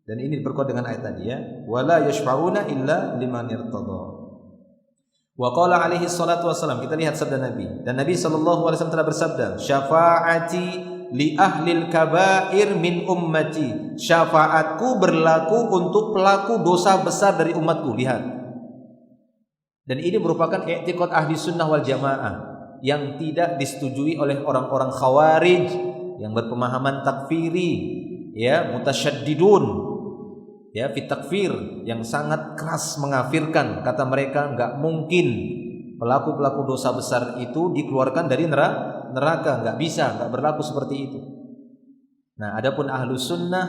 Dan ini diperkuat dengan ayat tadi ya, wala yashfa'una illa liman irtada. Wa qala alaihi salatu wassalam, kita lihat sabda Nabi. Dan Nabi sallallahu alaihi wasallam telah bersabda, syafaati li ahlil kabair min ummati. Syafaatku berlaku untuk pelaku dosa besar dari umatku. Lihat. Dan ini merupakan i'tiqad ahli sunnah wal jamaah yang tidak disetujui oleh orang-orang khawarij yang berpemahaman takfiri, ya, mutasyaddidun, ya, fit takfir, yang sangat keras mengafirkan. Kata mereka, enggak mungkin pelaku-pelaku dosa besar itu dikeluarkan dari neraka, enggak bisa, enggak berlaku seperti itu. Nah, adapun ahlu sunnah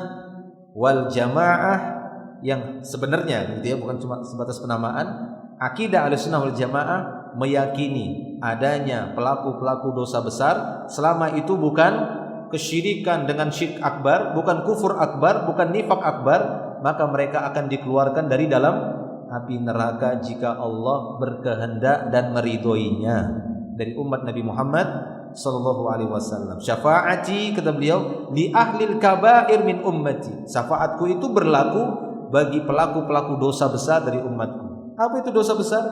wal jamaah yang sebenarnya gitu ya, bukan cuma sebatas penamaan, akidah ahlu sunnah wal jamaah meyakini adanya pelaku-pelaku dosa besar selama itu bukan kesyirikan dengan syirik akbar, bukan kufur akbar, bukan nifak akbar, maka mereka akan dikeluarkan dari dalam api neraka jika Allah berkehendak dan meridhoinya. Dari umat Nabi Muhammad sallallahu alaihi wasallam. Syafaati, kata beliau, li ahlil kabair min ummati. Syafaatku itu berlaku bagi pelaku-pelaku dosa besar dari umatku. Apa itu dosa besar?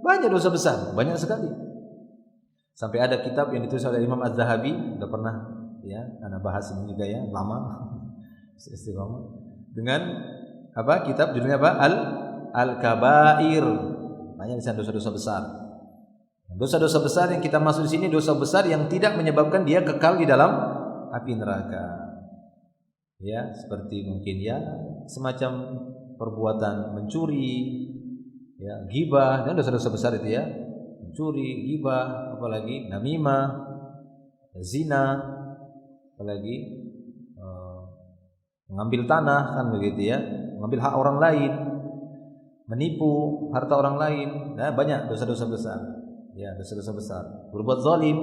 Banyak dosa besar, banyak sekali. Sampai ada kitab yang ditulis oleh Imam Az-Zahabi, udah pernah ya, anak bahas ini juga ya, lama. Istiqamah. Dengan apa? Kitab judulnya apa? Al-Kabair. Banyak di sana dosa-dosa besar. Dosa-dosa besar yang kita masuk di sini, dosa besar yang tidak menyebabkan dia kekal di dalam api neraka. Ya, seperti mungkin ya semacam perbuatan mencuri, ya, ghibah, dan dosa-dosa besar itu ya. Mencuri, ghibah, apalagi namimah, zina, apalagi mengambil tanah, kan begitu ya, mengambil hak orang lain, menipu harta orang lain, nah, banyak dosa-dosa besar. Ya, dosa-dosa besar. Berbuat zalim,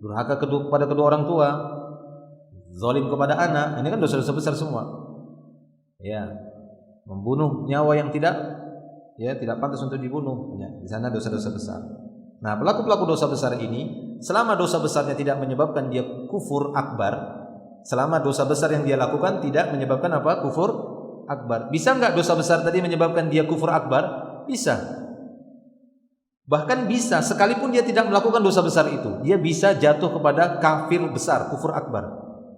durhaka kepada kedua orang tua, zalim kepada anak, ini kan dosa-dosa besar semua. Ya, membunuh nyawa yang tidak pantas untuk dibunuh. Ya, di sana dosa-dosa besar. Nah, pelaku-pelaku dosa besar ini, selama dosa besarnya tidak menyebabkan dia kufur akbar, selama dosa besar yang dia lakukan tidak menyebabkan apa? Kufur akbar. Bisa enggak dosa besar tadi menyebabkan dia kufur akbar? Bisa. Bahkan bisa, sekalipun dia tidak melakukan dosa besar itu, dia bisa jatuh kepada kafir besar, kufur akbar.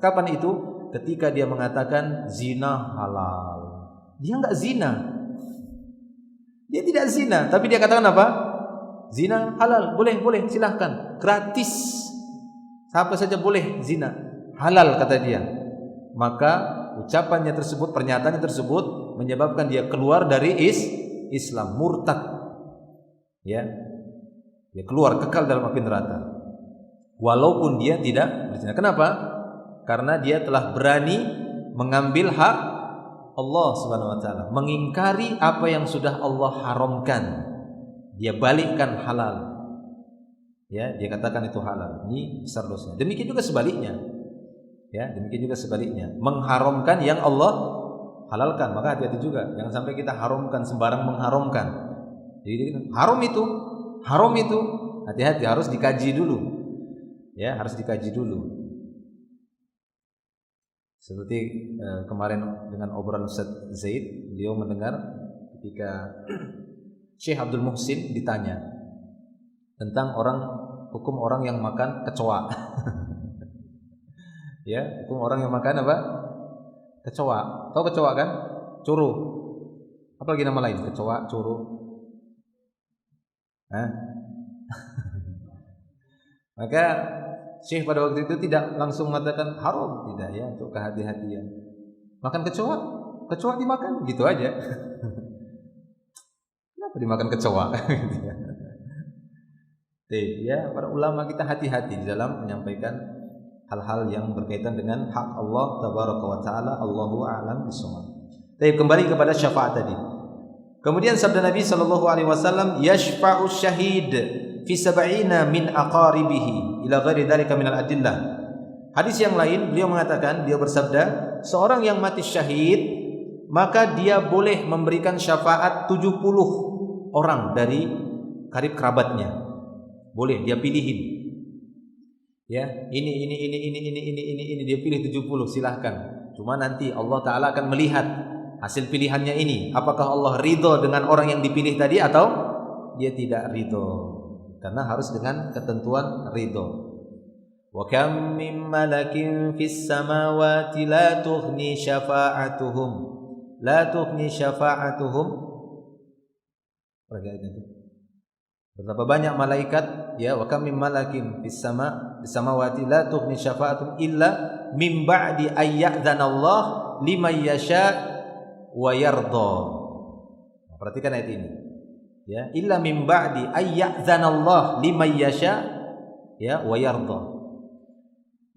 Kapan itu? Ketika dia mengatakan zina halal. Dia enggak zina. Dia tidak zina, tapi dia katakan apa? Zina halal, boleh, silahkan, gratis. Siapa saja boleh zina, halal kata dia. Maka ucapannya tersebut, pernyataannya tersebut menyebabkan dia keluar dari Islam, murtad. Ya, dia keluar kekal dalam api neraka. Walaupun dia tidak berzina. Kenapa? Karena dia telah berani mengambil hak Allah Subhanahu wa taala, mengingkari apa yang sudah Allah haramkan. Dia balikkan halal. Ya, dia katakan itu halal. Ini besar dosanya. Demikian juga sebaliknya. Ya, demikian juga sebaliknya. Mengharamkan yang Allah halalkan. Maka hati-hati juga, jangan sampai kita haramkan, sembarang mengharamkan. Jadi haram itu, hati-hati, harus dikaji dulu. Ya, harus dikaji dulu. Seperti kemarin dengan obrolan Ustaz Zaid, beliau mendengar ketika Syekh Abdul Muhsin ditanya tentang hukum orang yang makan kecoa. Ya, hukum orang yang makan apa? Kecoa. Tahu kecoa kan? Curu. Apa lagi nama lain? Kecoa, curu. Maka Syekh pada waktu itu tidak langsung mengatakan haram, tidak ya, untuk kehati-hatian. Makan kecoa dimakan gitu aja. Kenapa dimakan kecoa? Ya, para ulama kita hati-hati di dalam menyampaikan hal-hal yang berkaitan dengan hak Allah tabaraka wa taala. Allahu a'lam bishawab. Kembali kepada syafaat tadi. Kemudian sabda Nabi sallallahu alaihi wasallam, yashfa'u syahid fi sab'ina min aqaribihi ila ghairi dzalika minal adillah. Hadis yang lain beliau mengatakan, beliau bersabda, seorang yang mati syahid, maka dia boleh memberikan syafaat 70 orang dari karib kerabatnya. Boleh dia pilihin. Ya, ini dia pilih 70, silahkan. Cuma nanti Allah Ta'ala akan melihat hasil pilihannya ini, apakah Allah ridho dengan orang yang dipilih tadi atau dia tidak ridho. Karena harus dengan ketentuan ridho. Wa kam min malakin fis samawati la tughni syafa'atuhum Betapa banyak malaikat, ya, wa kam min malakin fis samawati la tughni syafa'atuhum illa min ba'di ayyadzanallah liman yasha wa yarda. Perhatikan ayat ini. Ya, illa min ba'di ayyadzanallah liman yasha, ya, wa yarda.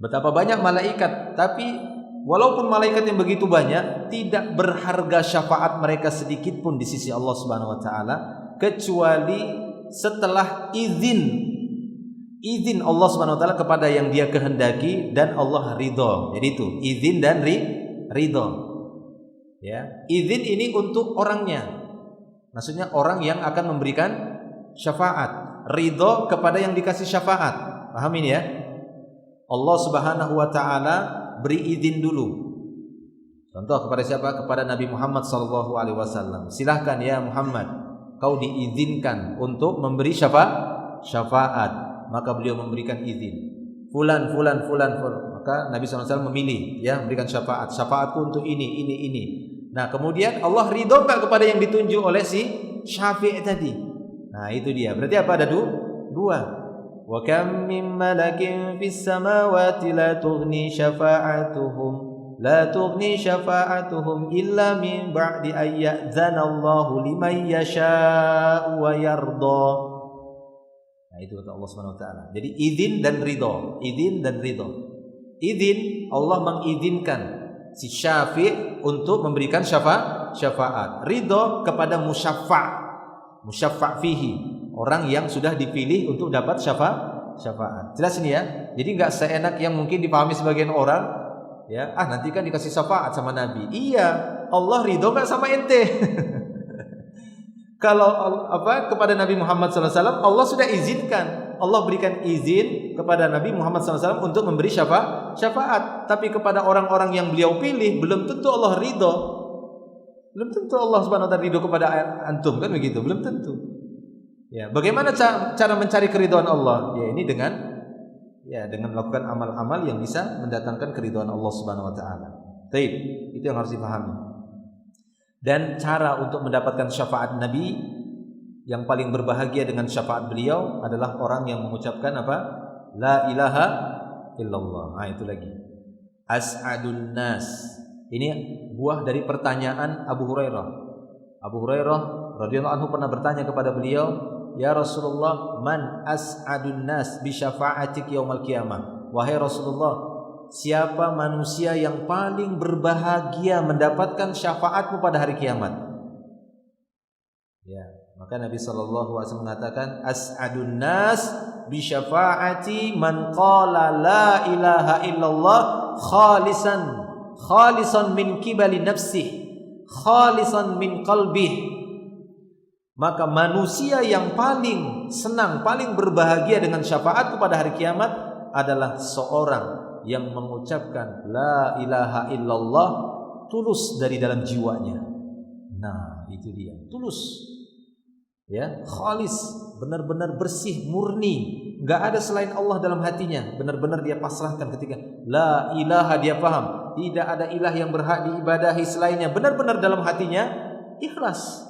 Betapa banyak malaikat, tapi walaupun malaikat yang begitu banyak, tidak berharga syafaat mereka sedikit pun di sisi Allah Subhanahu wa taala, kecuali setelah izin Allah Subhanahu wa taala kepada yang Dia kehendaki dan Allah ridho. Jadi itu izin dan ridho. Ya, izin ini untuk orangnya. Maksudnya orang yang akan memberikan syafaat, ridho kepada yang dikasih syafaat. Paham ini ya? Allah Subhanahu wa taala beri izin dulu. Contoh kepada siapa? Kepada Nabi Muhammad sallallahu alaihi wasallam. Silahkan ya Muhammad, kau diizinkan untuk memberi syafaat. Maka beliau memberikan izin. Fulan. Maka Nabi SAW memilih, ya, memberikan syafaat. Syafaatku untuk ini. Nah, kemudian Allah ridho enggak kepada yang ditunjuk oleh si syafi' tadi? Nah, itu dia. Berarti apa? Ada dua. Wa kam min malakin fis samawati la tughni syafa'atuhum illa min ba'di ayyadzanallahu liman yasha'u wa yarda. Nah, itu kata Allah Subhanahu wa taala. Jadi izin dan ridho. Izin, Allah mengizinkan si syafi' untuk memberikan syafaat. Ridho kepada musyaffa' fihi, orang yang sudah dipilih untuk dapat syafaat. Jelas ini ya. Jadi enggak seenak yang mungkin dipahami sebagian orang, ya, nanti kan dikasih syafaat sama Nabi. Iya, Allah ridho enggak sama ente? Kalau kepada Nabi Muhammad SAW, Allah sudah izinkan. Allah berikan izin kepada Nabi Muhammad SAW untuk memberi syafaat. Tapi kepada orang-orang yang beliau pilih, belum tentu Allah ridho. Belum tentu Allah Subhanahu wa taala ridho kepada antum, kan begitu? Belum tentu. Ya, bagaimana cara mencari keridhaan Allah? Ya, ini dengan melakukan amal-amal yang bisa mendatangkan keridhaan Allah Subhanahu wa taala. Baik, itu yang harus dipahami. Dan cara untuk mendapatkan syafaat Nabi yang paling berbahagia dengan syafaat beliau adalah orang yang mengucapkan apa? La ilaha illallah. Nah, itu lagi. As'adun nas. Ini buah dari pertanyaan Abu Hurairah. Abu Hurairah radhiyallahu anhu pernah bertanya kepada beliau, "Ya Rasulullah, man as'adun nas bi syafa'atik yaumal qiyamah?" Wahai Rasulullah, siapa manusia yang paling berbahagia mendapatkan syafaatmu pada hari kiamat? Ya, maka Nabi SAW mengatakan, as'adun nas bi syafa'ati man qala la ilaha illallah khalisan min kibali nafsih, khalisan min qalbih. Maka manusia yang paling senang, paling berbahagia dengan syafaatku pada hari kiamat adalah seorang yang mengucapkan la ilaha illallah tulus dari dalam jiwanya. Nah, itu dia, tulus. Ya, khalis, benar-benar bersih, murni. Enggak ada selain Allah dalam hatinya. Benar-benar dia pasrahkan ketika la ilaha, dia paham, tidak ada ilah yang berhak diibadahi selainnya. Benar-benar dalam hatinya ikhlas.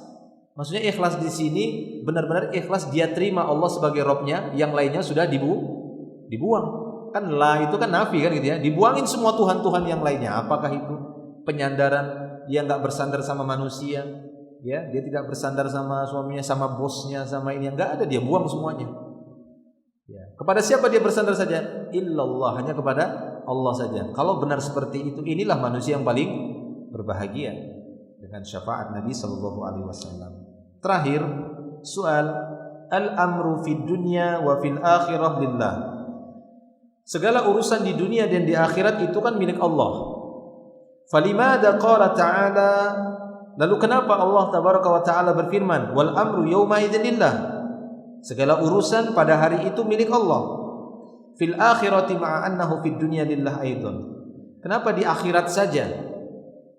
Maksudnya ikhlas di sini benar-benar ikhlas, dia terima Allah sebagai Robnya, yang lainnya sudah dibuang. Kan la itu kan nafi kan gitu ya. Dibuangin semua Tuhan-Tuhan yang lainnya. Apakah itu penyandaran? Dia enggak bersandar sama manusia, ya, dia tidak bersandar sama suaminya, sama bosnya, sama ini, enggak ada, dia buang semuanya. Ya. Kepada siapa dia bersandar saja? Illallah, hanya kepada Allah saja. Kalau benar seperti itu, inilah manusia yang paling berbahagia dengan syafaat Nabi sallallahu alaihi wasallam. Terakhir, soal al-amru fid dunya wa fil akhirah lillah. Segala urusan di dunia dan di akhirat itu kan milik Allah. Falimada qala ta'ala, lalu kenapa Allah tabaraka wa ta'ala berfirman, wal amru yawma idzin lillah, segala urusan pada hari itu milik Allah. Fil akhirati ma'a annahu fid dunya lillah aidan. Kenapa di akhirat saja?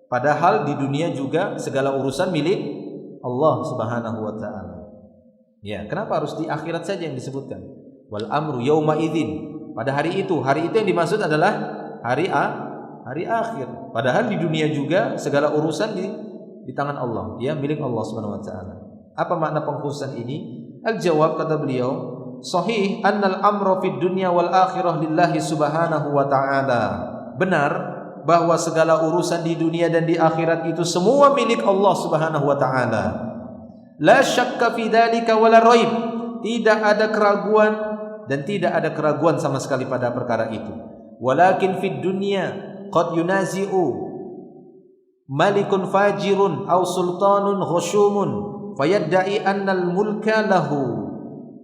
Padahal di dunia juga segala urusan milik Allah Subhanahu wa taala. Ya, kenapa harus di akhirat saja yang disebutkan? Wal amru yauma idzin. Pada hari itu yang dimaksud adalah hari akhir. Padahal di dunia juga segala urusan di tangan Allah, ya, milik Allah Subhanahu wa taala. Apa makna pengkhususan ini? Al-jawab, kata beliau, sahih annal amra fid dunya wal akhirah lillahi subhanahu wa ta'ala. Benar bahwa segala urusan di dunia dan di akhirat itu semua milik Allah Subhanahu wa ta'ala. La syakka fi dzalika wala raib. Tidak ada keraguan dan tidak ada keraguan sama sekali pada perkara itu. Walakin fid dunya qad yunazi'u malikun fajirun aw sultanun khushumun fayadda'i annal mulka lahu.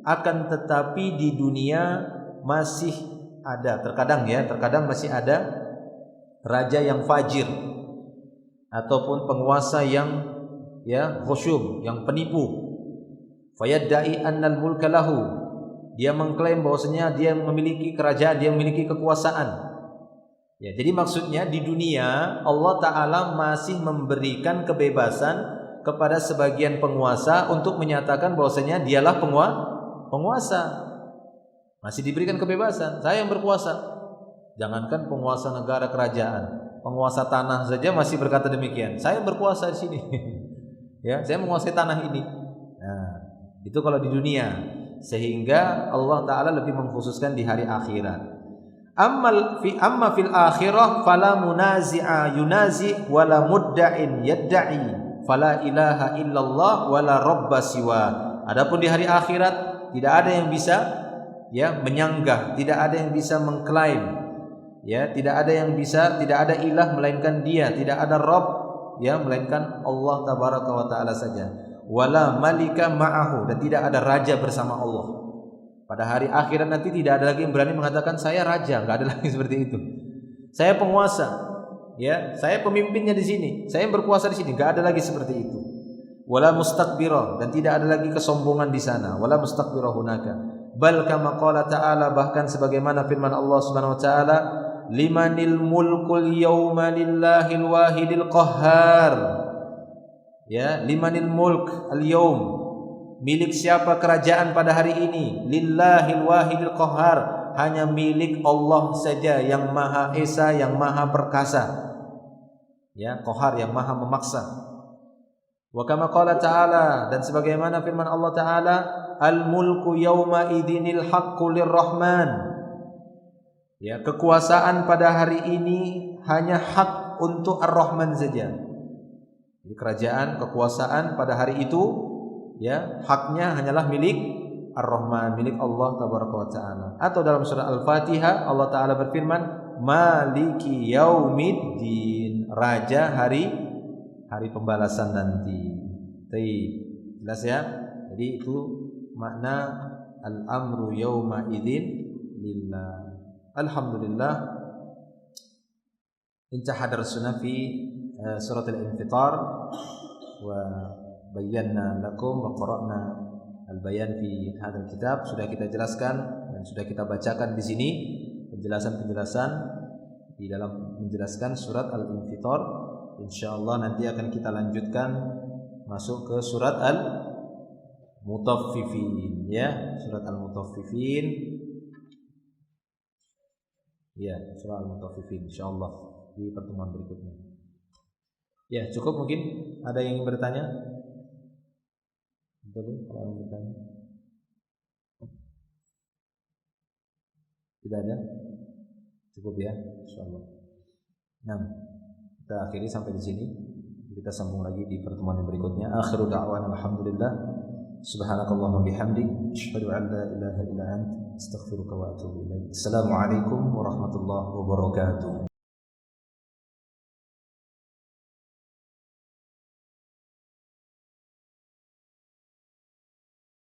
Akan tetapi di dunia masih ada, terkadang masih ada raja yang fajir ataupun penguasa yang khusyum, yang penipu. Fayadda'i annal mulka lahu. Dia mengklaim bahwasanya dia memiliki kerajaan, dia memiliki kekuasaan. Ya, jadi maksudnya di dunia Allah Ta'ala masih memberikan kebebasan kepada sebagian penguasa untuk menyatakan bahwasanya dialah penguasa. Masih diberikan kebebasan. Saya yang berkuasa. Jangankan penguasa negara kerajaan, penguasa tanah saja masih berkata demikian. Saya berkuasa di sini. Ya, saya menguasai tanah ini. Nah, itu kalau di dunia. Sehingga Allah Ta'ala lebih mengkhususkan di hari akhirat. Amma fil akhirah fala munazi'a yunazi wala mudda'in yadda'i fala ilaha illallah wala rabba siwa. Adapun di hari akhirat tidak ada yang bisa menyanggah, tidak ada yang bisa mengklaim, tidak ada ilah melainkan Dia, tidak ada Rabb melainkan Allah tabaraka wa taala saja. Wala malika ma'ahu, dan tidak ada raja bersama Allah. Pada hari akhirat nanti tidak ada lagi yang berani mengatakan saya raja, enggak ada lagi seperti itu. Saya penguasa, saya pemimpinnya di sini, saya yang berkuasa di sini, enggak ada lagi seperti itu. Wala mustakbirah, dan tidak ada lagi kesombongan di sana. Wala mustakbirah hunaka. Bal kama qala ta'ala, bahkan sebagaimana firman Allah Subhanahu wa taala, limanil mulkul yawma lillahil wahidil qahhar. Limanil mulk al-yawm, milik siapa kerajaan pada hari ini? Lillahil wahidil qahhar, hanya milik Allah saja yang Maha Esa, yang Maha Perkasa. Qahhar, yang Maha memaksa. Wa kama qala ta'ala, dan sebagaimana firman Allah Ta'ala, al-mulku yawma idinil haqqu lirrahman. Kekuasaan pada hari ini hanya hak untuk Ar-Rahman saja. Jadi kerajaan, kekuasaan pada hari itu haknya hanyalah milik Ar-Rahman, milik Allah tabaraka wa taala. Atau dalam surah Al-Fatihah Allah Ta'ala berfirman, Maliki yaumiddin, raja hari pembalasan nanti. Jelas ya? Jadi itu makna al-amru yauma idzin lillah. Alhamdulillah, intaha darsuna fi surat al-Infitar wa bayyana lakum wa qara'na al-bayan fi hadzal kitab. Sudah kita jelaskan dan sudah kita bacakan di sini penjelasan-penjelasan di dalam menjelaskan surat al-Infitar. Insyaallah nanti akan kita lanjutkan masuk ke surat al-Mutaffifin, surat al-Mutaffifin. Surah al-Mutaffifin insyaallah di pertemuan berikutnya. Cukup mungkin ada yang ingin bertanya? Betul, kalau yang bertanya. Tidak ada? Cukup ya, insyaallah. Nah, kita akhiri sampai di sini. Kita sambung lagi di pertemuan yang berikutnya. Akhiru da'wana alhamdulillah. Subhanakallahumma bihamdik, asyhadu an la ilaha illa anta, astaghfiruka wa atubu ilaik. Assalamualaikum warahmatullahi wabarakatuh.